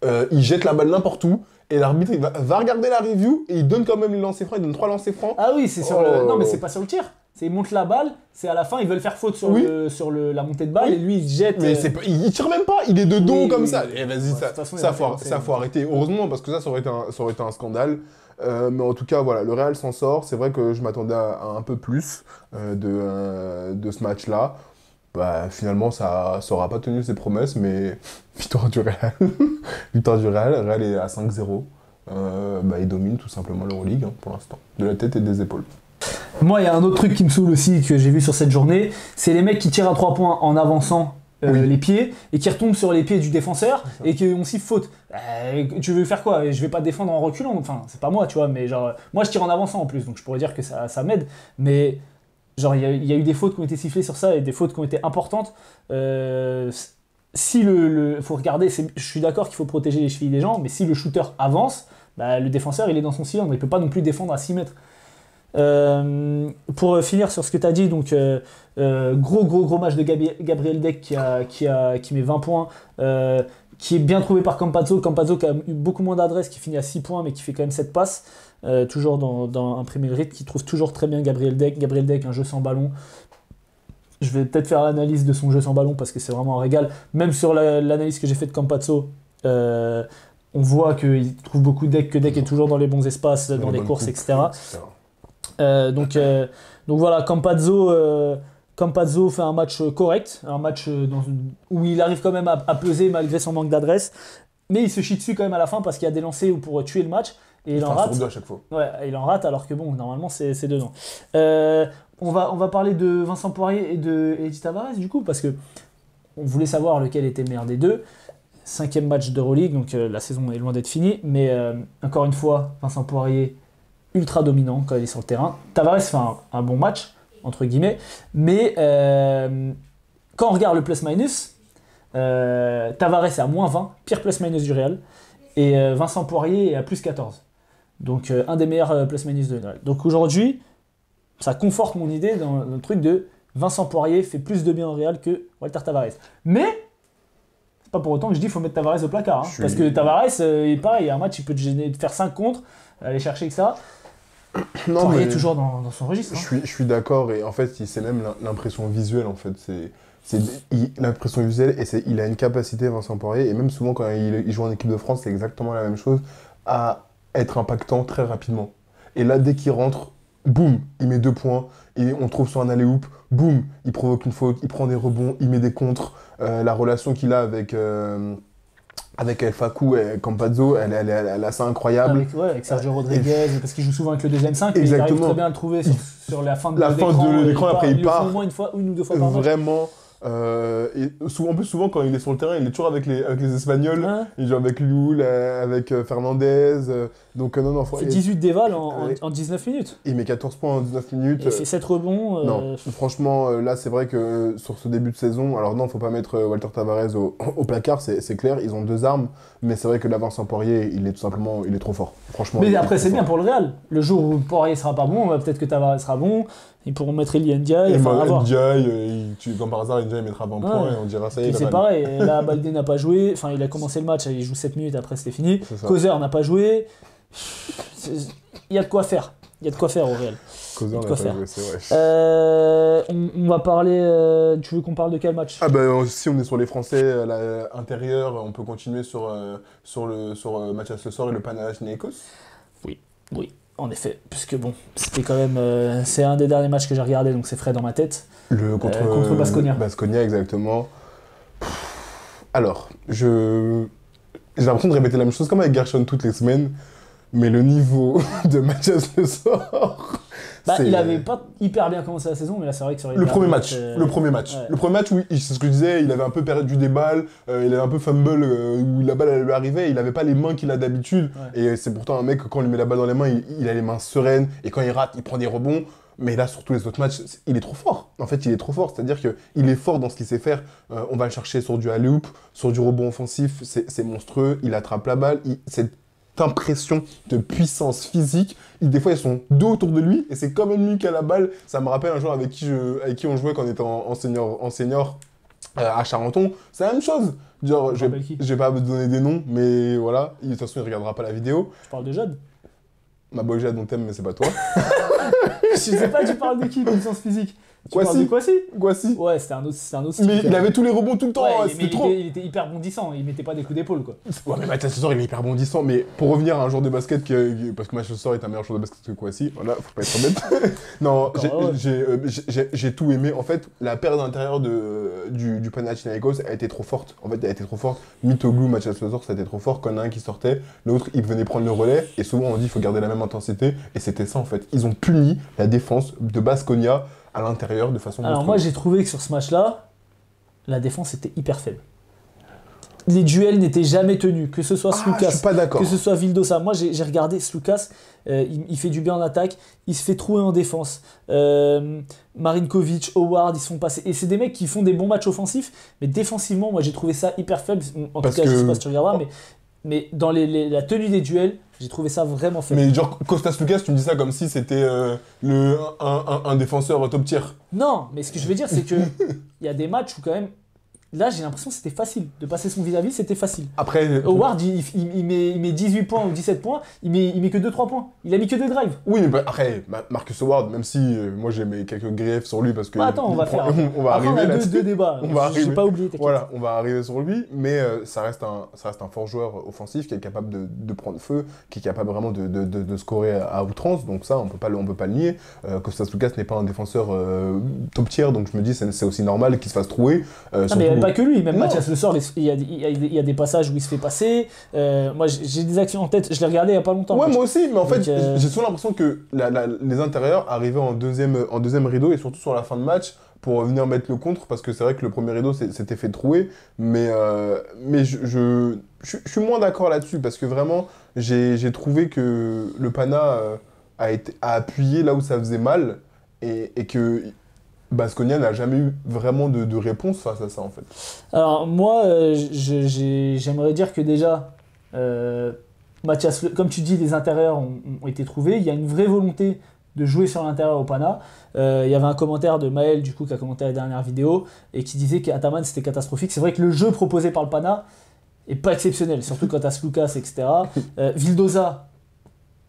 il jette la balle n'importe où, et l'arbitre il va regarder la review, et il donne quand même les lancers francs, il donne 3 lancers francs. Ah oui, c'est sur le... Non mais c'est pas sur le tir. Ils montent la balle, c'est à la fin, ils veulent faire faute sur, la montée de balle, et lui il jette. Mais il tire même pas, il est de dos comme ça. Et vas-y, ça faut arrêter. Heureusement, parce que ça aurait été un scandale. Mais en tout cas, voilà, le Real s'en sort. C'est vrai que je m'attendais à un peu plus de ce match-là. Finalement, ça n'aura pas tenu ses promesses, mais victoire du Real. Victoire du Real. Le Real est à 5-0. Il domine tout simplement l'Euroleague pour l'instant, de la tête et des épaules. Moi, il y a un autre truc qui me saoule aussi, que j'ai vu sur cette journée, c'est les mecs qui tirent à 3 points en avançant les pieds, et qui retombent sur les pieds du défenseur, et qui ont siffle faute. Tu veux faire quoi? Je vais pas défendre en reculant, enfin, c'est pas moi, tu vois, mais genre, moi je tire en avançant en plus, donc je pourrais dire que ça m'aide, mais genre, il y a eu des fautes qui ont été sifflées sur ça, et des fautes qui ont été importantes. Si faut regarder, je suis d'accord qu'il faut protéger les chevilles des gens, mais si le shooter avance, le défenseur il est dans son cylindre, il peut pas non plus défendre à 6 mètres. Pour finir sur ce que tu as dit, donc gros match de Gabriel Deck qui met 20 points, qui est bien trouvé par Campazzo qui a eu beaucoup moins d'adresse, qui finit à 6 points mais qui fait quand même 7 passes, toujours dans imprimer le rythme, qui trouve toujours très bien Gabriel Deck, un jeu sans ballon. Je vais peut-être faire l'analyse de son jeu sans ballon parce que c'est vraiment un régal, même sur l'analyse que j'ai fait de Campazzo. On voit qu'il trouve beaucoup Deck, que Deck est toujours dans les bons espaces, dans les courses, etc. Donc voilà, Campazzo fait un match correct, un match où il arrive quand même à peser malgré son manque d'adresse, mais il se chie dessus quand même à la fin parce qu'il y a des lancers pour tuer le match et il en rate. À chaque fois. Ouais, il en rate alors que bon, normalement c'est dedans. On va parler de Vincent Poirier et de Eddie Tavares du coup parce que on voulait savoir lequel était le meilleur des deux. 5e match d'Euroleague, donc la saison est loin d'être finie, mais encore une fois, Vincent Poirier ultra dominant quand il est sur le terrain. Tavares fait un bon match, entre guillemets, mais quand on regarde le plus-minus, Tavares est à moins 20, pire plus-minus du Real, et Vincent Poirier est à plus 14. Donc un des meilleurs plus-minus de Real. Donc aujourd'hui, ça conforte mon idée dans le truc de Vincent Poirier fait plus de bien au Real que Walter Tavares. Mais c'est pas pour autant que je dis qu'il faut mettre Tavares au placard, hein, parce que Tavares, pareil, il y a un match, il peut te gêner, de faire 5 contre, aller chercher que ça. Non, Poirier est toujours dans son registre. Je suis d'accord, et en fait, c'est même l'impression visuelle, en fait. L'impression visuelle, et il a une capacité, Vincent Poirier, et même souvent quand il joue en équipe de France, c'est exactement la même chose, à être impactant très rapidement. Et là, dès qu'il rentre, boum, il met 2 points, et on trouve sur un alley-oop, boum, il provoque une faute, il prend des rebonds, il met des contres. La relation qu'il a avec El Facu et Campazzo, elle est assez incroyable. Avec Sergio Rodriguez, parce qu'il joue souvent avec le deuxième 5, exactement. Il arrive très bien à le trouver sur la fin de l'écran. Après il part. Au moins une ou deux fois par match. Vraiment. Et souvent, quand il est sur le terrain, il est toujours avec les Espagnols. Hein, il joue avec Lioul, avec Fernandez. Donc non, il fait 18 dévals en 19 minutes. Il met 14 points en 19 minutes. Il fait 7 rebonds. Non, franchement, là, c'est vrai que sur ce début de saison, alors non, faut pas mettre Walter Tavares au placard, c'est clair, ils ont 2 armes, mais c'est vrai que Vincent Poirier, il est trop fort. Franchement. Mais après, c'est bien pour le Real. Le jour où Poirier sera pas bon, peut-être que Tavares sera bon. Ils pourront mettre Eli Ndiaye. Ndiaye, comme par hasard, Ndiaye mettra 20 points et on dira ça y est. C'est pareil, là, Baldé n'a pas joué. Enfin, il a commencé le match, il joue 7 minutes, après c'était fini. Causeur n'a pas joué. Il y a de quoi faire. Il y a de quoi faire au Real. Causeur n'a pas joué, c'est vrai. On va parler. Tu veux qu'on parle de quel match? Si on est sur les Français à l'intérieur, on peut continuer sur le match à ce soir et le Panathinaikos. Oui. En effet, puisque bon, c'était quand même... c'est un des derniers matchs que j'ai regardé, donc c'est frais dans ma tête. Contre Baskonia. Baskonia, exactement. Alors, j'ai l'impression de répéter la même chose comme avec Gershon toutes les semaines, Mais le niveau de Mathias Le Sort... il avait pas hyper bien commencé la saison, mais là c'est vrai que ça aurait Le été premier un match, ouais. le premier match, oui, c'est ce que je disais, il avait un peu perdu des balles, il avait un peu fumble où la balle elle lui arrivait, il avait pas les mains qu'il a d'habitude, et c'est pourtant un mec, quand on lui met la balle dans les mains, il a les mains sereines, et quand il rate, il prend des rebonds, mais là, sur tous les autres matchs, il est trop fort. En fait, il est trop fort, c'est-à-dire qu'il est fort dans ce qu'il sait faire, on va le chercher sur du alley-oop, sur du rebond offensif, c'est monstrueux, il attrape la balle, cette impression de puissance physique. Des fois, ils sont deux autour de lui et c'est quand même lui qui a la balle. Ça me rappelle un joueur avec qui on jouait quand on était en senior à Charenton. C'est la même chose. Genre, je vais pas vous donner des noms, mais voilà. De toute façon, il regardera pas la vidéo. Tu parles de Jade? Ma boy Jade, on t'aime, mais c'est pas toi. Je sais pas, tu parles de qui, puissance physique? Kwasi. Ouais, c'était un autre Mais il avait tous les rebonds tout le temps, ouais, c'était trop. Il était hyper bondissant, il mettait pas des coups d'épaule, quoi. Ouais, mais Mathias Le Sort, il est hyper bondissant. Mais pour revenir à un joueur de basket, parce que Mathias Le Sort est un meilleur joueur de basket que Kwasi, voilà, faut pas être honnête. Non, j'ai tout aimé. En fait, la paire d'intérieur du Panathinaikos a été trop forte. En fait, elle a été trop forte. Mitoglou, Mathias Le Sort, ça a été trop fort. Quand il y en a un qui sortait, l'autre, il venait prendre le relais. Et souvent, on dit qu'il faut garder la même intensité. Et c'était ça, en fait. Ils ont puni la défense de Baskonia à l'intérieur de façon monstrueuse. Alors moi j'ai trouvé que sur ce match-là, la défense était hyper faible. Les duels n'étaient jamais tenus, que ce soit Sloukas, je suis pas d'accord. que ce soit Vildosa. Moi j'ai regardé Sloukas, il fait du bien en attaque, il se fait trouer en défense. Marinkovic, Howard, ils se font passer. Et c'est des mecs qui font des bons matchs offensifs, mais défensivement, moi j'ai trouvé ça hyper faible. En tout cas, je sais pas si tu regarderas, mais dans la tenue des duels, j'ai trouvé ça vraiment faible. Mais genre, Kostas Sloukas, tu me dis ça comme si c'était un défenseur top tier. Non, mais ce que je veux dire, c'est que il y a des matchs où quand même, là j'ai l'impression que c'était facile. De passer son vis-à-vis, c'était facile. Après, Howard, il met 18 points ou 17 points, il met que 2-3 points. Il a mis que 2 drives. Oui, mais après, Marcus Howard, même si moi j'ai mes quelques griefs sur lui parce que... Attends, on va faire. On va après, arriver on a là-dessus. deux débats. J'ai pas oublié, t'inquiète. Voilà, on va arriver sur lui, mais ça reste un fort joueur offensif qui est capable de prendre feu, qui est capable vraiment de scorer à outrance, donc ça, on peut pas le nier. Kostas Sloukas n'est pas un défenseur top tier, donc je me dis c'est aussi normal qu'il se fasse trouer. Non, mais pas que lui, même Mathias Le Sort, il y a des passages où il se fait passer. Moi, j'ai des actions en tête, je l'ai regardé il y a pas longtemps. Ouais, moi aussi, mais en fait, j'ai souvent l'impression que les intérieurs arrivaient en deuxième rideau et surtout sur la fin de match pour venir mettre le contre, parce que c'est vrai que le premier rideau s'était fait trouer, mais je suis moins d'accord là-dessus, parce que vraiment, j'ai trouvé que le Pana a appuyé là où ça faisait mal, et que Baskonia n'a jamais eu vraiment de réponse face à ça, en fait. Alors, moi, j'aimerais dire que déjà, Mathias, comme tu dis, les intérieurs ont été trouvés. Il y a une vraie volonté de jouer sur l'intérieur au Pana. Il y avait un commentaire de Maël, du coup, qui a commenté la dernière vidéo, et qui disait qu'Ataman, c'était catastrophique. C'est vrai que le jeu proposé par le Pana est pas exceptionnel, surtout quand t'as Sloukas, etc. Vildosa,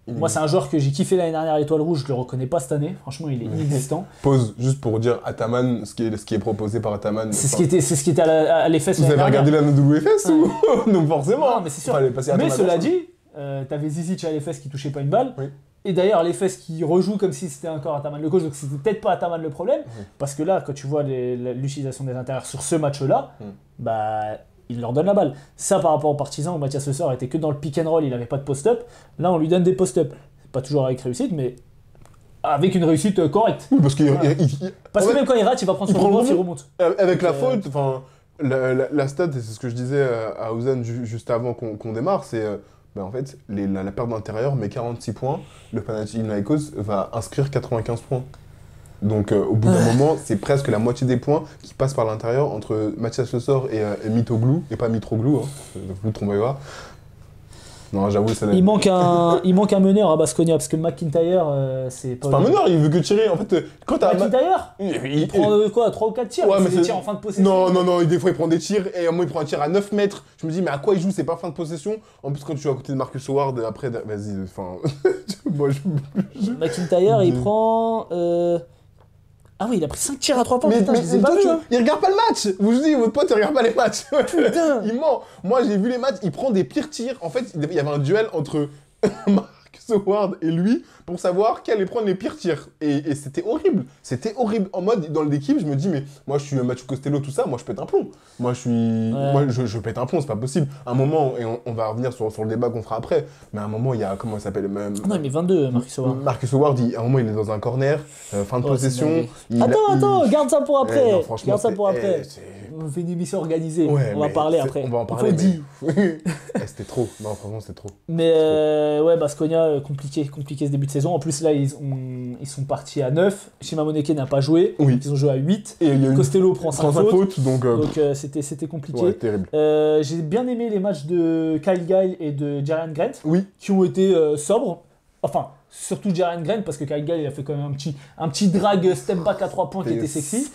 moi, c'est un joueur que j'ai kiffé l'année dernière à l'Étoile Rouge, je le reconnais pas cette année. Franchement, il est inexistant. Pause, juste pour dire Ataman, ce qui est proposé par Ataman. C'est ce qui était à l'EFS. Vous avez regardé la WFS ou donc forcément. Non, mais c'est sûr. Mais cela dit, t'avais Zizic à l'EFS qui touchait pas une balle. Oui. Et d'ailleurs, l'EFS qui rejoue comme si c'était encore Ataman le coach, donc c'était peut-être pas Ataman le problème. Parce que là, quand tu vois l'utilisation des intérieurs sur ce match-là, bah, il leur donne la balle. Ça, par rapport aux Partisans, où Mathias Le Sort était que dans le pick and roll, il n'avait pas de post-up. Là, on lui donne des post-up. Pas toujours avec réussite, mais avec une réussite correcte. Oui, parce que même quand il rate, il va prendre son rebond, il remonte. Avec la faute, enfin, la stat, et c'est ce que je disais à Ouzan juste avant qu'on démarre, c'est en fait, la paire d'intérieur met 46 points, le Panathinaikos va inscrire 95 points. Donc au bout d'un moment, c'est presque la moitié des points qui passent par l'intérieur entre Mathias Le Sort et Mitoglou, et pas Mitroglou, vous trompez pas. Non, j'avoue, ça il manque un meneur à Baskonia, parce que McIntyre, c'est pas... C'est pas un meneur, il veut que tirer. En fait, quand t'as... McIntyre il prend quoi, 3 ou 4 tirs, ouais, mais c'est des tirs en fin de possession. Non, des fois il prend des tirs, et à un moment il prend un tir à 9 mètres. Je me dis, mais à quoi il joue? C'est pas fin de possession. En plus, quand tu es à côté de Marcus Howard, après, vas-y, enfin... McIntyre, il prend... Ah oui, il a pris 5 tirs à 3 points, putain, je les ai pas vus, hein. Il regarde pas le match. Vous dis, votre pote, il regarde pas les matchs. Putain. Il ment. Moi, j'ai vu les matchs, il prend des pires tirs. En fait, il y avait un duel entre Marcus Howard et lui pour savoir qui allait prendre les pires tirs. Et c'était horrible. C'était horrible. En mode, dans l'équipe, je me dis, mais moi, je suis Mathieu Costello, tout ça, moi, je pète un plomb. Moi, je pète un plomb, c'est pas possible. À un moment, et on va revenir sur le débat qu'on fera après, mais à un moment, il y a, comment il s'appelle non, mais 22, Marcus Howard. Marcus Howard, à un moment, il est dans un corner, fin de possession. Attends, garde ça pour après. Non, franchement, garde ça pour après. On fait une émission organisée. Ouais, on va parler après. On va en parler. Il faut dire. C'était trop. Non, franchement, c'était trop. Mais ouais, Baskonia, compliqué ce début de saison. En plus, là, ils sont partis à 9. Shimamoneke n'a pas joué. Oui. Ils ont joué à 8. Et Costello prend 5 fautes. Donc c'était compliqué. Ouais, terrible. J'ai bien aimé les matchs de Kyle Guy et de Jerian Grant. Oui. Qui ont été sobres. Enfin, surtout Jerian Grant, parce que Kyle Guy, il a fait quand même un petit drag step back à 3 points qui était sexy.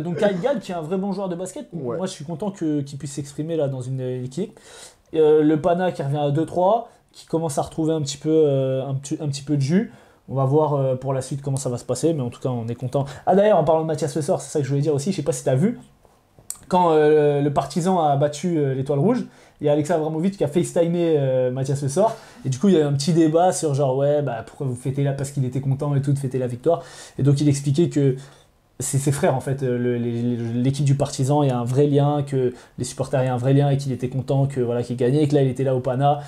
Donc Kyle Guy, qui est un vrai bon joueur de basket. Ouais. Moi, je suis content qu'il puisse s'exprimer là dans une équipe. Le Pana qui revient à 2-3, qui commence à retrouver un petit peu de jus. On va voir pour la suite comment ça va se passer, mais en tout cas, on est content. Ah d'ailleurs, en parlant de Mathias Lessort, c'est ça que je voulais dire aussi, je sais pas si tu as vu, quand le Partizan a battu l'Étoile Rouge, il y a Alexa Abramovic qui a FaceTimé Mathias Lessort, et du coup, il y a eu un petit débat sur genre, ouais, bah pourquoi vous fêtez là, parce qu'il était content et tout de fêter la victoire, et donc il expliquait que c'est ses frères en fait, l'équipe du Partizan, il y a un vrai lien, que les supporters, il y a un vrai lien et qu'il était content que voilà qu'il gagnait, et que là il était là au Pana.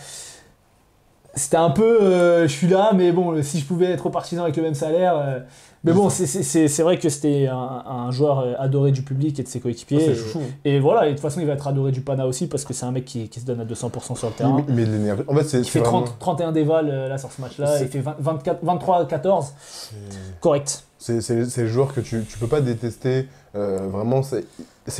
C'était un peu, je suis là, mais bon, si je pouvais être au Partizan avec le même salaire. Mais bon, c'est vrai que c'était un joueur adoré du public et de ses coéquipiers. C'est chouchou. Et voilà, et de toute façon, il va être adoré du Pana aussi parce que c'est un mec qui se donne à 200% sur le terrain. Il met de l'énergie. En fait, il fait vraiment... 31 dévals là sur ce match-là. Il fait 23-14. Correct. C'est le joueur que tu peux pas détester. Vraiment, c'est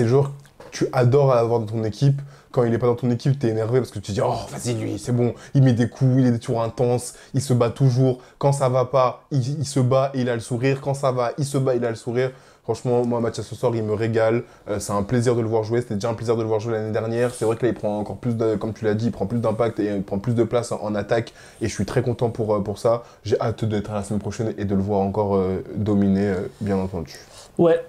le joueur que tu adores avoir dans ton équipe. Quand il est pas dans ton équipe, t'es énervé parce que tu te dis « Oh, vas-y, lui, c'est bon. Il met des coups, il est toujours intense, il se bat toujours. Quand ça va pas, il se bat et il a le sourire. Quand ça va, il se bat, il a le sourire. » Franchement, moi, Mathias Lessort, il me régale. C'est un plaisir de le voir jouer. C'était déjà un plaisir de le voir jouer l'année dernière. C'est vrai que là, il prend encore plus comme tu l'as dit, il prend plus d'impact et il prend plus de place en attaque. Et je suis très content pour ça. J'ai hâte d'être à la semaine prochaine et de le voir encore dominer, bien entendu. Ouais.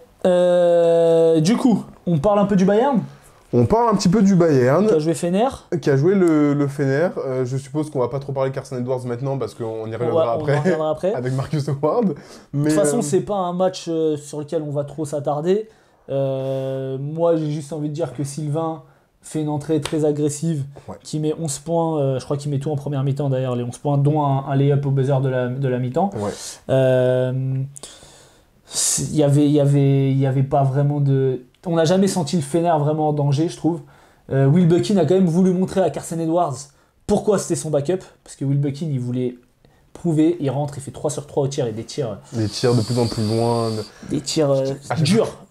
Du coup, on parle un peu du Bayern. On parle un petit peu du Bayern. Qui a joué Fener. Qui a joué le Fener. Je suppose qu'on va pas trop parler de Carson Edwards maintenant parce qu'on y reviendra après. Avec Marcus Howard. Mais de toute façon, c'est pas un match sur lequel on va trop s'attarder. Moi, j'ai juste envie de dire que Sylvain fait une entrée très agressive, qui met 11 points. Je crois qu'il met tout en première mi-temps d'ailleurs, les 11 points, dont un lay-up au buzzer de la mi-temps. Il y avait pas vraiment de... On n'a jamais senti le Fener vraiment en danger, je trouve. Will Buckin a quand même voulu montrer à Carson Edwards pourquoi c'était son backup. Parce que Will Buckin, il voulait prouver, il rentre, il fait 3 sur 3 au tir et des tirs... Des tirs de plus en plus loin. Des tirs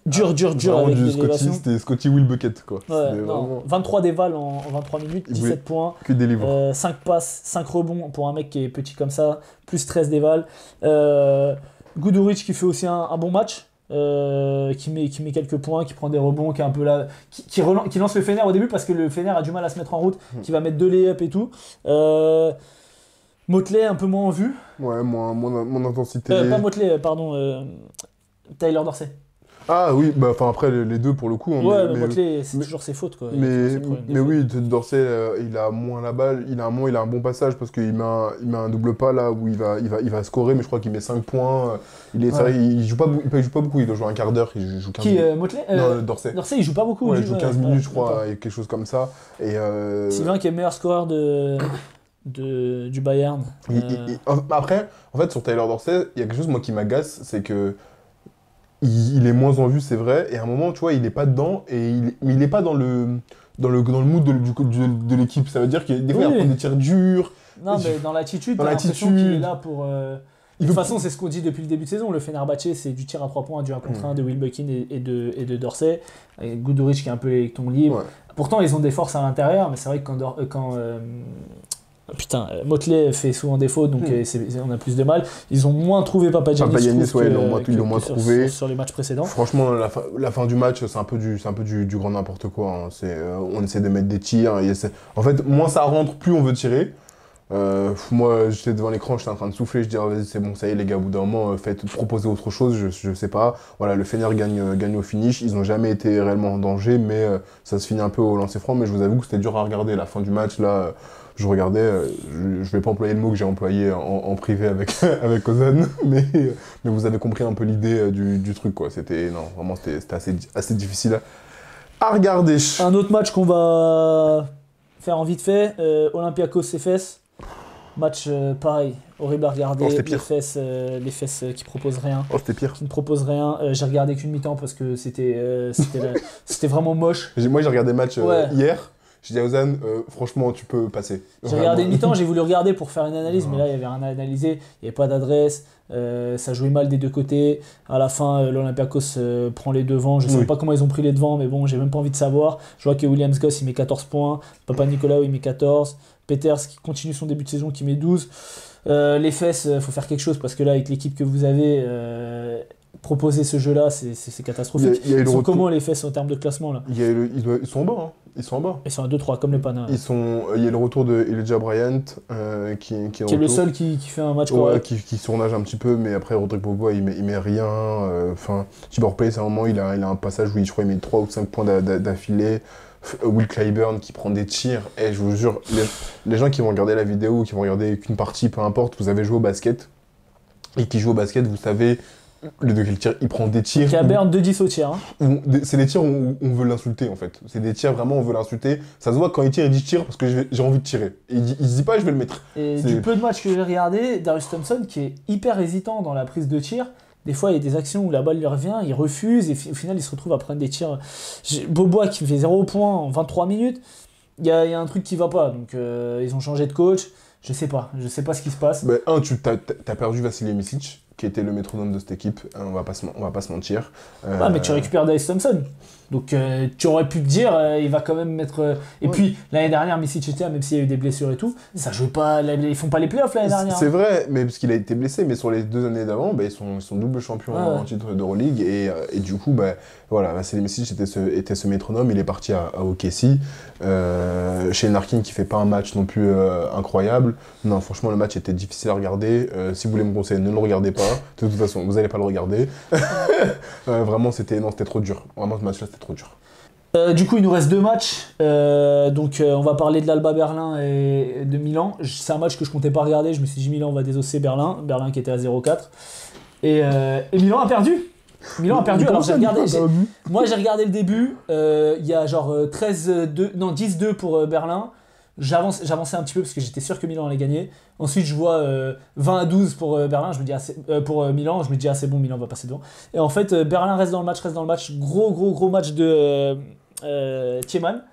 durs avec des élévations. C'était Scotty Will Bucket, quoi. Ouais, non, 23 dévals en 23 minutes, 17 points. Que des livres. 5 passes, 5 rebonds pour un mec qui est petit comme ça, plus 13 dévals. Guduric qui fait aussi un bon match. Qui met quelques points, qui prend des rebonds, qui est un peu là, qui lance le Fener au début parce que le Fener a du mal à se mettre en route, qui va mettre 2 lay-up et tout. Motley un peu moins en vue. Ouais, moins intensité. Pas Motley, pardon. Tyler Dorsey. Ah oui, bah enfin après les deux pour le coup. Ouais, mais Motley, c'est toujours ses fautes quoi. Mais oui, Dorsey, il a moins la balle, il a un bon passage parce qu'il met un double pas là où il va scorer, mais je crois qu'il met 5 points. Il joue pas beaucoup, il doit jouer un quart d'heure, il joue 15 minutes. Motley Non, Dorsey. Dorsey, il joue pas beaucoup. Ouais, il joue 15 minutes, je crois, et quelque chose comme ça. Et Sylvain qui est meilleur scoreur du Bayern. Après, en fait, sur Tyler Dorsey, il y a quelque chose moi qui m'agace, c'est que il est moins en vue, c'est vrai, et à un moment, tu vois, il est pas dedans, mais il est pas dans le mood de l'équipe. Ça veut dire que des fois, il prend des tirs durs. Non, mais dans l'attitude, t'as l'impression qu'il est là pour... De toute façon, c'est ce qu'on dit depuis le début de saison. Le Fenerbahçe, c'est du tir à 3 points, du 1 contre 1 de Will Buckin et de Dorsey. Et Guduric qui est un peu l'électron libre. Ouais. Pourtant, ils ont des forces à l'intérieur, mais c'est vrai que quand Motley fait souvent des fautes, donc on a plus de mal. Ils ont moins trouvé Papagiannis, ils l'ont moins trouvé sur les matchs précédents. Franchement, la fin du match, c'est un peu du grand n'importe quoi. Hein. On essaie de mettre des tirs. En fait, moins ça rentre, plus on veut tirer. Moi, j'étais devant l'écran, j'étais en train de souffler, je dis, ah, vas-y, c'est bon, ça y est, les gars, au bout d'un moment, faites proposer autre chose, je sais pas. Voilà, le Fener gagne au finish, ils n'ont jamais été réellement en danger, mais ça se finit un peu au lancer franc, mais je vous avoue que c'était dur à regarder. La fin du match, là, je regardais, je vais pas employer le mot que j'ai employé en privé avec, avec Ozan, mais vous avez compris un peu l'idée du truc, quoi. Non, vraiment, c'était assez difficile à regarder. Un autre match qu'on va faire en vite fait, Olympiakos-Efes. Match pareil, horrible à regarder, Oh, c'était pire. les fesses qui proposent rien. Oh, c'était pire. Qui ne proposent rien. J'ai regardé qu'une mi-temps parce que c'était vraiment moche. Moi, j'ai regardé le match Ouais. hier. J'ai dit à Ozan, franchement, tu peux passer. J'ai regardé une Vraiment. mi-temps, j'ai voulu regarder pour faire une analyse, Non. mais là il y avait rien à analyser, il n'y avait pas d'adresse, ça jouait mal des deux côtés. À la fin, l'Olympiakos prend les devants. Je ne sais Oui. pas comment ils ont pris les devants, mais bon, j'ai même pas envie de savoir. Je vois que Williams Goss il met 14 points, Papa Nicolau il met 14, Peters qui continue son début de saison qui met 12. Les fesses, faut faire quelque chose parce que là, avec l'équipe que vous avez, proposer ce jeu-là, c'est catastrophique. Il y a eu Ils le sont retour- comment les fesses en termes de classement là? Ils sont en bas, hein. Ils sont en bas. Ils sont à 2-3 comme le Pana. Il y a le retour de Elijah Bryant qui est Qui est le seul qui fait un match Ouais, correct. qui surnage un petit peu, mais après Rodrigue Bobois il met rien. Enfin, Tibor Payet, à un moment, il a un passage où je crois il met 3 ou 5 points d'affilée. Will Clyburn qui prend des tirs. Et je vous jure, les gens qui vont regarder la vidéo ou qui vont regarder qu'une partie, peu importe, vous avez joué au basket. Et qui joue au basket, vous savez de quel tir il prend des tirs. Clyburn 2-10 au tir. Hein. C'est des tirs où on veut l'insulter en fait. C'est des tirs vraiment où on veut l'insulter. Ça se voit quand il tire, il dit je tire parce que j'ai envie de tirer. Et il se dit pas je vais le mettre. Et C'est- du peu de matchs que j'ai regardé, Darius Thompson qui est hyper hésitant dans la prise de tir. Des fois, il y a des actions où la balle lui revient, il refuse et au final, il se retrouve à prendre des tirs. Bobois qui fait 0 points en 23 minutes. Il y a un truc qui va pas. Donc, ils ont changé de coach. Je sais pas ce qui se passe. Bah, t'as perdu Vassili Micic, qui était le métronome de cette équipe, on va pas se mentir. Ah, mais tu récupères Darius Thompson. Donc tu aurais pu te dire, il va quand même mettre. Et Ouais. puis l'année dernière, Micic était, même s'il y a eu des blessures et tout, ça joue pas. Ils font pas les playoffs l'année dernière. C'est vrai, mais parce qu'il a été blessé, mais sur les 2 années d'avant, bah, ils sont double champions Ouais. en titre d'Euroleague, et du coup, bah, voilà, Vassili Micic était ce métronome, il est parti à OKC, chez Narkin qui fait pas un match non plus incroyable. Non, franchement, le match était difficile à regarder. Si vous voulez me conseiller, ne le regardez pas. De toute façon, vous allez pas le regarder. Vraiment, c'était trop dur. Vraiment, ce match-là, c'était trop dur. Du coup, il nous reste 2 matchs. On va parler de l'Alba Berlin et de Milan. C'est un match que je comptais pas regarder. Je me suis dit, Milan va désosser Berlin. Berlin qui était à 0-4. Et Milan a perdu. Milan a perdu. Alors moi, j'ai regardé le début. Il y a genre 10-2 pour Berlin. J'avançais un petit peu parce que j'étais sûr que Milan allait gagner. Ensuite, je vois 20-12 pour Berlin. Je me dis, pour Milan, je me dis, ah, c'est bon, Milan va passer devant. Et en fait, Berlin reste dans le match. Gros match de Tiemann.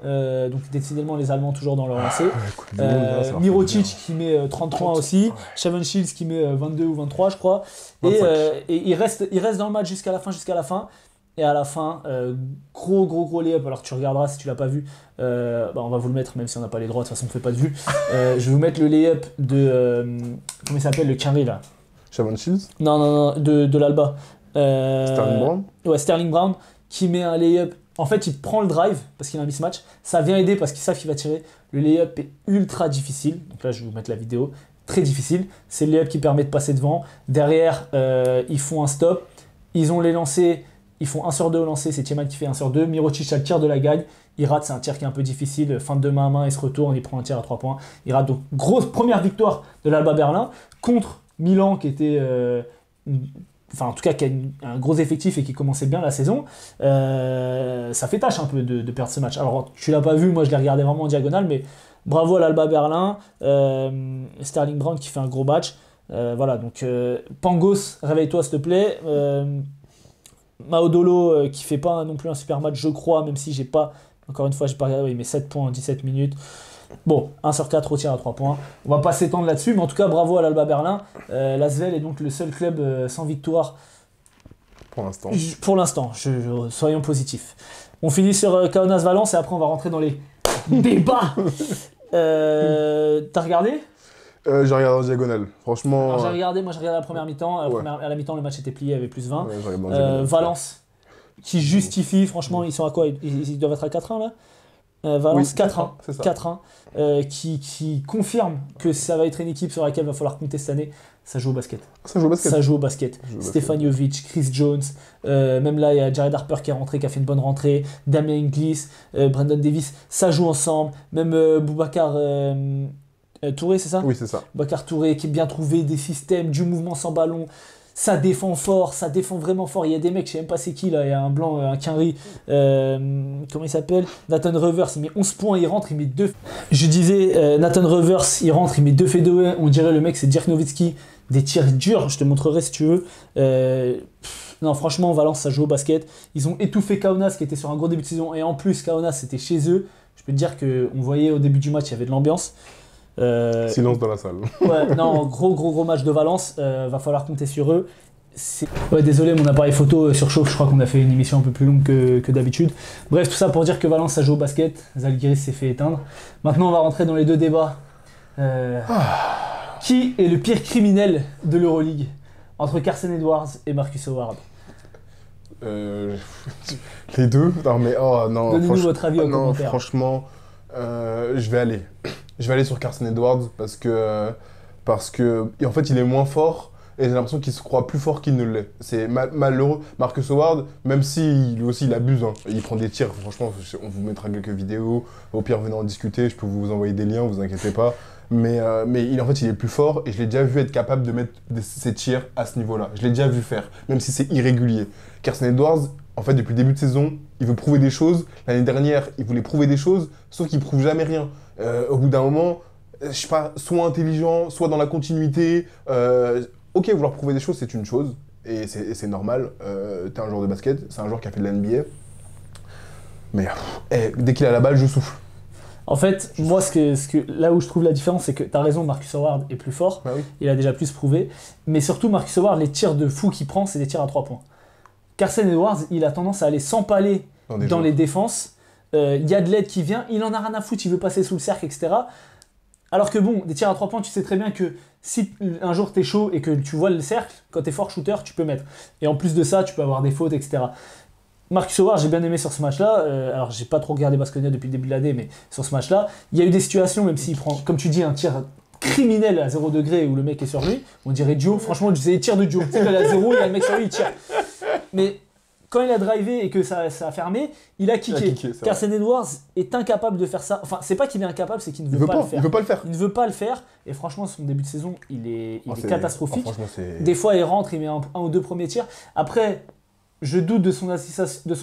Donc, décidément, les Allemands toujours dans leur lancée. Mirotic qui met 30 points aussi. Shaven Shields qui met 22 ou 23, je crois. Et il reste dans le match jusqu'à la fin. Et à la fin, gros layup. Alors tu regarderas si tu l'as pas vu. On va vous le mettre même si on n'a pas les droits. De toute façon, on fait pas de vue. Je vais vous mettre le layup de comment il s'appelle le carré là. Shaven Shields, Non, de l'Alba. Sterling Brown. Ouais, Sterling Brown qui met un layup. En fait, il prend le drive parce qu'il a un mismatch. Ça vient aider parce qu'ils savent qu'il va tirer. Le layup est ultra difficile. Donc là, je vais vous mettre la vidéo. Très difficile. C'est le layup qui permet de passer devant. Derrière, ils font un stop. Ils ont les lancers. Ils font 1 sur 2 au lancer, c'est Tiemann qui fait 1 sur 2. Mirotic a le tir de la gagne. Il rate, c'est un tir qui est un peu difficile. Fin de main à main, il se retourne, il prend un tir à 3 points. Il rate donc grosse première victoire de l'Alba Berlin contre Milan qui était. En tout cas, qui a un gros effectif et qui commençait bien la saison. Ça fait tâche un peu de perdre ce match. Alors, tu l'as pas vu, moi je l'ai regardé vraiment en diagonale, mais bravo à l'Alba Berlin. Sterling Brown qui fait un gros match. Voilà, donc Pangos, réveille-toi s'il te plaît. Maodolo qui fait pas non plus un super match je crois, même si j'ai pas regardé, il met 7 points en 17 minutes. Bon, 1 sur 4 au tir à 3 points. On va pas s'étendre là-dessus, mais en tout cas bravo à l'Alba Berlin. L'Asvel est donc le seul club sans victoire Pour l'instant. pour l'instant, soyons positifs. On finit sur Kaunas Valence et après on va rentrer dans les débats. T'as regardé? J'ai regardé en diagonale. Franchement. Alors, j'ai regardé la première mi-temps. Ouais. À la mi-temps, le match était plié, il y avait plus 20. Ouais, j'ai regardé en diagonale. Valence, qui justifie, franchement, ils sont à quoi? Ils doivent être à 4-1 là? Valence Oui, 4-1. c'est ça. 4-1 qui confirme que ça va être une équipe sur laquelle il va falloir compter cette année. Ça joue au basket. Ça joue au basket. Ça joue au basket. Ça joue au basket. Stefan Jovic, Chris Jones, même là il y a Jared Harper qui est rentré, qui a fait une bonne rentrée, Damien Inglis, Brandon Davis, ça joue ensemble. Même Boubacar Touré, c'est ça? Oui, c'est ça. Boubacar Touré qui est bien trouvé, des systèmes, du mouvement sans ballon. Ça défend fort, ça défend vraiment fort. Il y a des mecs, je sais même pas c'est qui là, il y a un blanc, un quinri, comment il s'appelle? Nathan Rivers, il met 11 points, il rentre, il met 2. Je disais, Nathan Rivers, il rentre, il met 2 faits de haie. On dirait le mec, c'est Dirk Nowitzki. Des tirs durs, je te montrerai si tu veux. Non, franchement, Valence, ça joue au basket. Ils ont étouffé Kaunas qui était sur un gros début de saison. Et en plus, Kaunas, c'était chez eux. Je peux te dire qu'on voyait au début du match, il y avait de l'ambiance. Silence dans la salle. Ouais, non, gros match de Valence. Va falloir compter sur eux. Ouais, désolé, mon appareil photo surchauffe. Je crois qu'on a fait une émission un peu plus longue que d'habitude. Bref, tout ça pour dire que Valence, ça joue au basket. Zalgiris s'est fait éteindre. Maintenant, on va rentrer dans les deux débats. Qui est le pire criminel de l'Euroleague entre Carson Edwards et Marcus Howard? Les deux? Non, mais oh non. Donnez-nous votre avis en non, commentaire. franchement, je vais aller sur Carson Edwards parce que et en fait, il est moins fort et j'ai l'impression qu'il se croit plus fort qu'il ne l'est. C'est malheureux. Marcus Howard, même si lui aussi il abuse, hein. Il prend des tirs, franchement, on vous mettra quelques vidéos. Au pire, venez en discuter, je peux vous envoyer des liens, vous inquiétez pas. Mais en fait, il est plus fort et je l'ai déjà vu être capable de mettre ses tirs à ce niveau-là. Je l'ai déjà vu faire, même si c'est irrégulier. Carson Edwards, en fait, depuis le début de saison, il veut prouver des choses. L'année dernière, il voulait prouver des choses, sauf qu'il prouve jamais rien. Au bout d'un moment, je sais pas, soit intelligent, soit dans la continuité. Ok, vouloir prouver des choses, c'est une chose, et c'est normal. T'es un joueur de basket, c'est un joueur qui a fait de la NBA. Mais dès qu'il a la balle, je souffle. En fait, moi, là où je trouve la différence, c'est que tu as raison, Marcus Howard est plus fort. Bah oui. Il a déjà plus prouvé. Mais surtout, Marcus Howard, les tirs de fou qu'il prend, c'est des tirs à 3 points. Carson Edwards, il a tendance à aller s'empaler dans les défenses. Il y a de l'aide qui vient, il en a rien à foutre, il veut passer sous le cercle, etc. Alors que bon, des tirs à 3 points, tu sais très bien que si un jour t'es chaud et que tu vois le cercle, quand t'es fort shooter, tu peux mettre. Et en plus de ça, tu peux avoir des fautes, etc. Marcus Howard, j'ai bien aimé sur ce match-là. Alors, j'ai pas trop regardé Baskonia depuis le début de l'année, mais sur ce match-là, il y a eu des situations, même s'il prend, comme tu dis, un tir criminel à 0 degré où le mec est sur lui, on dirait Dio. Franchement, c'est les tirs de Dio. Tu sais, il est à 0, il y a le mec sur lui, il tire. Mais quand il a drivé et que ça a fermé, il a kické. Carson Edwards est incapable de faire ça. Enfin, c'est pas qu'il est incapable, c'est qu'il ne veut pas le faire. Il veut pas le faire. Il ne veut pas le faire. Et franchement, son début de saison, il est catastrophique. Franchement, des fois, il rentre, il met un ou deux premiers tirs. Après, je doute de son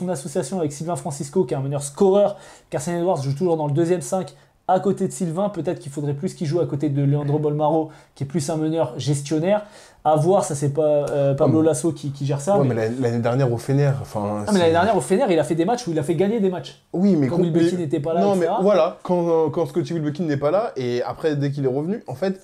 association avec Sylvain Francisco, qui est un meneur scoreur. Carson Edwards joue toujours dans le deuxième 5 à côté de Sylvain. Peut-être qu'il faudrait plus qu'il joue à côté de Leandro Bolmaro, qui est plus un meneur gestionnaire. À voir, ça c'est pas Pablo Lasso qui gère ça. Ouais, mais l'année dernière au Fener, enfin. Ah, mais l'année dernière au Fener, il a fait des matchs où il a fait gagner des matchs. Oui, mais quand Wilbekin n'était pas là. Non, etc. mais voilà, quand Scottie Wilbekin n'est pas là, et après dès qu'il est revenu, en fait,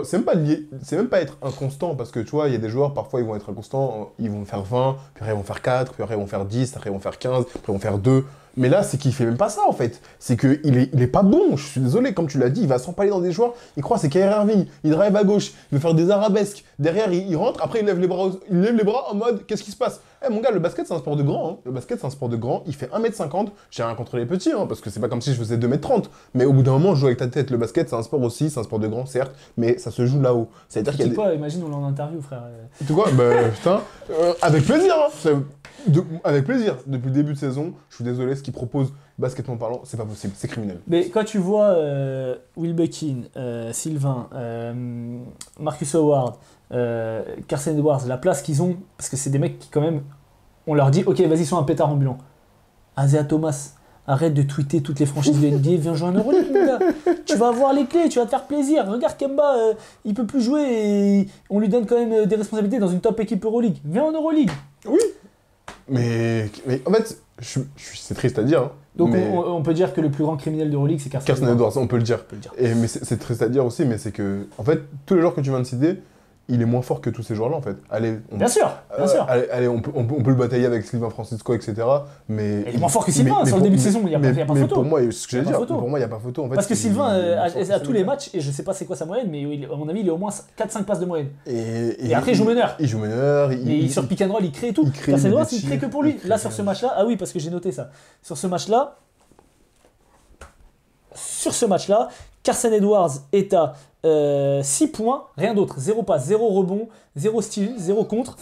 c'est même pas lié, c'est même pas être inconstant, parce que tu vois, il y a des joueurs, parfois ils vont être inconstants, ils vont faire 20, puis après ils vont faire 4, puis après ils vont faire 10, après ils vont faire 15, puis ils vont faire 2. Mais là, c'est qu'il fait même pas ça en fait. C'est qu'il est pas bon, je suis désolé, comme tu l'as dit, il va s'empaler dans des joueurs, il croit c'est Kyrie Irving, il drive à gauche, il veut faire des arabesques, derrière il rentre, après il lève les bras en mode qu'est-ce qui se passe? Mon gars, le basket c'est un sport de grand, hein. Le basket c'est un sport de grand, il fait 1m50, j'ai rien contre les petits, hein, parce que c'est pas comme si je faisais 2m30, mais au bout d'un moment, joue avec ta tête. Le basket c'est un sport aussi, c'est un sport de grand certes, mais ça se joue là-haut. C'est-à-dire qu'il y a quoi, imagine on l'a en interview, frère. Tu vois, putain, avec plaisir, hein. Avec plaisir. Depuis le début de saison, je suis désolé, ce qu'ils proposent, baskettement parlant, c'est pas possible, c'est criminel. Mais quand tu vois Wilbekin, Sylvain, Marcus Howard, Carson Edwards, la place qu'ils ont, parce que c'est des mecs qui quand même, on leur dit, ok, vas-y, sois un pétard ambulant. Isaiah Thomas, arrête de tweeter toutes les franchises de NBA, viens jouer en Euroleague, mon gars. Tu vas avoir les clés, tu vas te faire plaisir. Regarde Kemba, il peut plus jouer et on lui donne quand même des responsabilités dans une top équipe Euroleague. Viens en Euroleague. Oui. Mais en fait, c'est triste à dire. Hein, donc on peut dire que le plus grand criminel d'Euroleague, c'est Carson Edwards. On peut le dire. Mais c'est triste à dire aussi, mais c'est que, en fait, tous les joueurs que tu viens de citer, il est moins fort que tous ces joueurs-là, en fait. Bien sûr. Allez, on peut le batailler avec Sylvain Francisco, etc. Mais il est moins fort que Sylvain sur le début de saison, il n'y a pas photo. Mais pour moi, ce que j'allais dire, pour moi, il n'y a pas photo. En fait, parce que Sylvain, à tous les matchs, et je sais pas c'est quoi sa moyenne, mais à mon avis, il est au moins 4-5 passes de moyenne. Et après, il joue meneur. Il joue meneur. Et sur pick and roll, il crée et tout. Carson Edwards, il crée que pour lui. Là, sur ce match-là, ah oui, parce que j'ai noté ça. Sur ce match-là, sur ce match-là, Carson Edwards est à 6 points, rien d'autre. 0 passe, 0 rebond, 0 steal, 0 contre.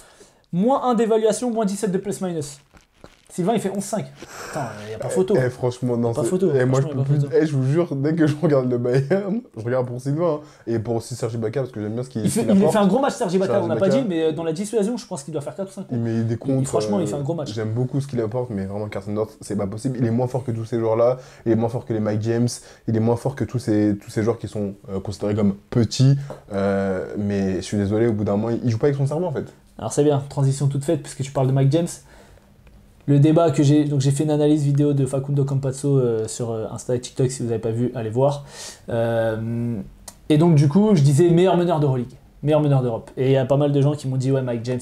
Moins 1 d'évaluation, moins 17 de plus-minus. Sylvain, il fait 11-5. Putain, il n'y a pas photo. Franchement, non. Pas photo. Moi, je Franchement, peux y a plus. pas photo. Je vous jure, dès que je regarde le Bayern, je regarde pour Sylvain. Et pour aussi Serge Ibaka, parce que j'aime bien ce qu'il Il apporte. fait un gros match, Serge Ibaka, Serge on n'a pas Ibaka. dit, mais dans la dissuasion, je pense qu'il doit faire 4 ou 5 Il points. met des contres. Franchement, il fait un gros match. J'aime beaucoup ce qu'il apporte, mais vraiment, Carson Edwards, c'est pas possible. Il est moins fort que tous ces joueurs-là. Il est moins fort que les Mike James. Il est moins fort que tous ces joueurs qui sont considérés comme petits. Mais je suis désolé, au bout d'un moment, il joue pas avec son cerveau, en fait. Alors c'est bien, transition toute faite, puisque tu parles de Mike James. Le débat que j'ai fait une analyse vidéo de Facundo Campazzo sur Insta et TikTok, si vous n'avez pas vu, allez voir. Et donc du coup, je disais meilleur meneur d'Euroleague, meilleur meneur d'Europe. Et il y a pas mal de gens qui m'ont dit ouais Mike James.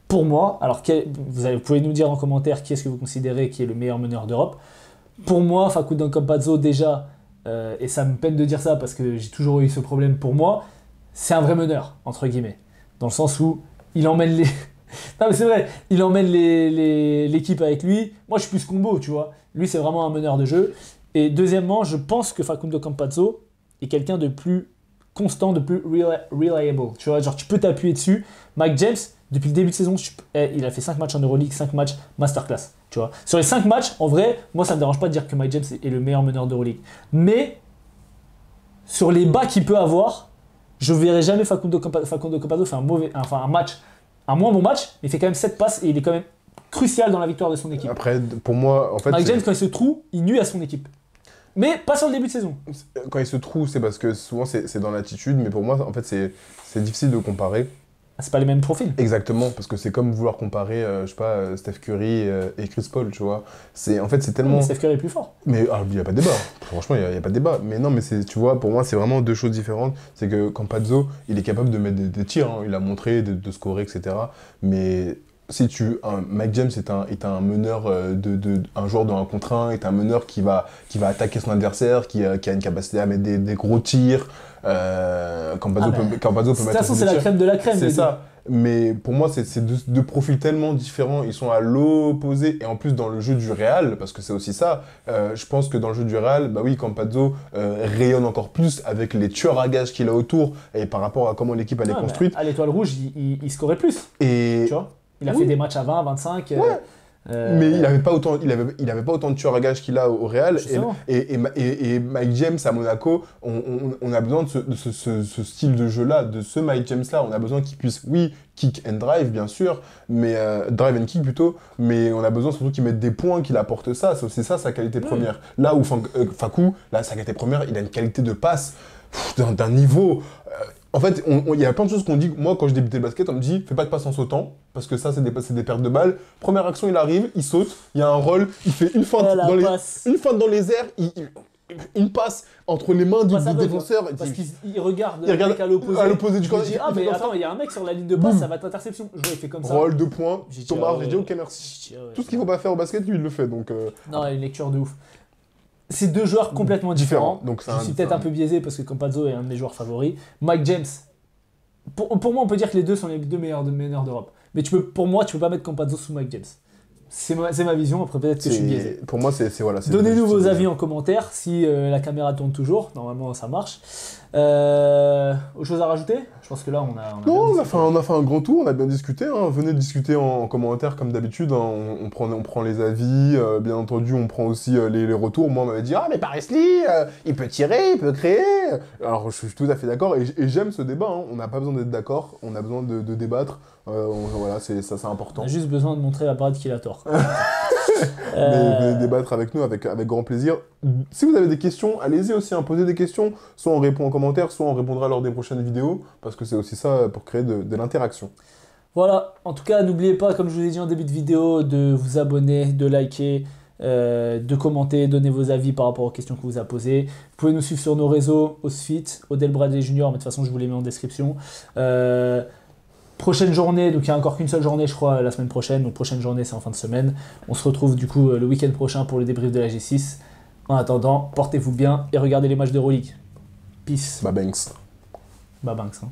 Pour moi, alors vous pouvez nous dire en commentaire qui est-ce que vous considérez qui est le meilleur meneur d'Europe. Pour moi, Facundo Campazzo déjà, et ça me peine de dire ça parce que j'ai toujours eu ce problème pour moi, c'est un vrai meneur, entre guillemets. Dans le sens où il emmène les... Non mais c'est vrai, il emmène l'équipe avec lui. Moi je suis plus combo, tu vois. Lui c'est vraiment un meneur de jeu. Et deuxièmement, je pense que Facundo Campazzo est quelqu'un de plus constant, de plus reliable. Tu vois, genre tu peux t'appuyer dessus. Mike James, depuis le début de saison, il a fait 5 matchs en Euroleague, 5 matchs masterclass. Tu vois. Sur les 5 matchs, en vrai, moi ça me dérange pas de dire que Mike James est le meilleur meneur d'Euroleague. Mais sur les bas qu'il peut avoir, je verrai jamais Facundo Campazzo faire un match. Un moins bon match, mais il fait quand même 7 passes et il est quand même crucial dans la victoire de son équipe. Après, pour moi, en fait. Mike James, quand il se trouve, il nuit à son équipe. Mais pas sur le début de saison. Quand il se trouve, c'est parce que souvent c'est dans l'attitude, mais pour moi, en fait, c'est difficile de comparer. C'est pas les mêmes profils. Exactement, parce que c'est comme vouloir comparer, je sais pas, Steph Curry et Chris Paul, tu vois. En fait, c'est tellement. Mais Steph Curry est plus fort. Mais il n'y a pas de débat. Franchement, il n'y a pas de débat. Mais non, mais tu vois, pour moi, c'est vraiment deux choses différentes. C'est que Campazzo, il est capable de mettre des tirs, hein. Il a montré de scorer, etc. Mais si Mike James est un meneur, un joueur de 1 contre 1, est un meneur qui va attaquer son adversaire, qui a une capacité à mettre des gros tirs. Campazzo peut mettre. De toute façon, c'est la crème de la crème. C'est ça. Mais pour moi, c'est deux profils tellement différents. Ils sont à l'opposé. Et en plus, dans le jeu du Real, parce que c'est aussi ça, je pense que dans le jeu du Real, bah oui, Campazzo rayonne encore plus avec les tueurs à gages qu'il a autour et par rapport à comment l'équipe elle est construite. À l'Étoile Rouge, il scorait plus. Et... Tu vois, il a fait des matchs à 20, 25. Ouais. Mais il avait pas autant de tueurs à gages qu'il a au Real. Et Mike James à Monaco, on a besoin de ce style de jeu-là, de ce Mike James-là. On a besoin qu'il puisse, oui, kick and drive, bien sûr, mais drive and kick plutôt, mais on a besoin surtout qu'il mette des points, qu'il apporte ça. C'est ça sa qualité première. Là où Facu, là, sa qualité première, il a une qualité de passe d'un niveau... En fait, il y a plein de choses qu'on dit. Moi, quand je débutais le basket, on me dit fais pas de passe en sautant, parce que ça, c'est des pertes de balles. Première action, il arrive, il saute, il y a un roll, il fait une feinte dans les airs, une passe entre les mains du défenseur. Parce qu'il regarde le mec à l'opposé du corps. Il dit ah, mais attends, il y a un mec sur la ligne de passe, ça va être interception. Je vois, il fait comme ça. Roll, 2 points, Thomas, j'ai dit ok, merci. Tout ce qu'il faut pas faire au basket, lui, il le fait. Donc, non, une lecture de ouf. C'est deux joueurs complètement différents. Donc je suis peut-être un peu biaisé parce que Campazzo est un de mes joueurs favoris. Mike James, pour moi, on peut dire que les deux sont les deux meilleurs meneurs d'Europe. Mais pour moi, tu peux pas mettre Campazzo sous Mike James. C'est ma vision, après peut-être que je suis biaisé. Pour moi, voilà. Donnez-nous vos avis en commentaire si la caméra tourne toujours. Normalement, ça marche. Autre chose à rajouter? Je pense que là, on a fait un grand tour, on a bien discuté. Hein. Venez discuter en commentaire comme d'habitude. Hein. On prend les avis. Bien entendu, on prend aussi les retours. Moi, on m'avait dit « Ah, mais Paris, il peut tirer, il peut créer. » Alors, je suis tout à fait d'accord. Et j'aime ce débat. Hein. On n'a pas besoin d'être d'accord. On a besoin de débattre. Voilà, c'est important. On a juste besoin de montrer à Brad qu'il a tort. Mais venez débattre avec nous avec grand plaisir. Si vous avez des questions, allez-y aussi, hein, posez des questions. Soit on répond en commentaire, soit on répondra lors des prochaines vidéos. Parce que c'est aussi ça pour créer de l'interaction. Voilà, en tout cas, n'oubliez pas, comme je vous ai dit en début de vidéo, de vous abonner, de liker, de commenter, donner vos avis par rapport aux questions qu'on vous a posées. Vous pouvez nous suivre sur nos réseaux, Osfit, Odell Bradley Junior, mais de toute façon, je vous les mets en description. Prochaine journée, donc il n'y a encore qu'une seule journée, je crois, la semaine prochaine. Donc prochaine journée, c'est en fin de semaine. On se retrouve du coup le week-end prochain pour le débrief de la G6. En attendant, portez-vous bien et regardez les matchs d'Euroleague. Peace. Babanks. Babanks. Hein.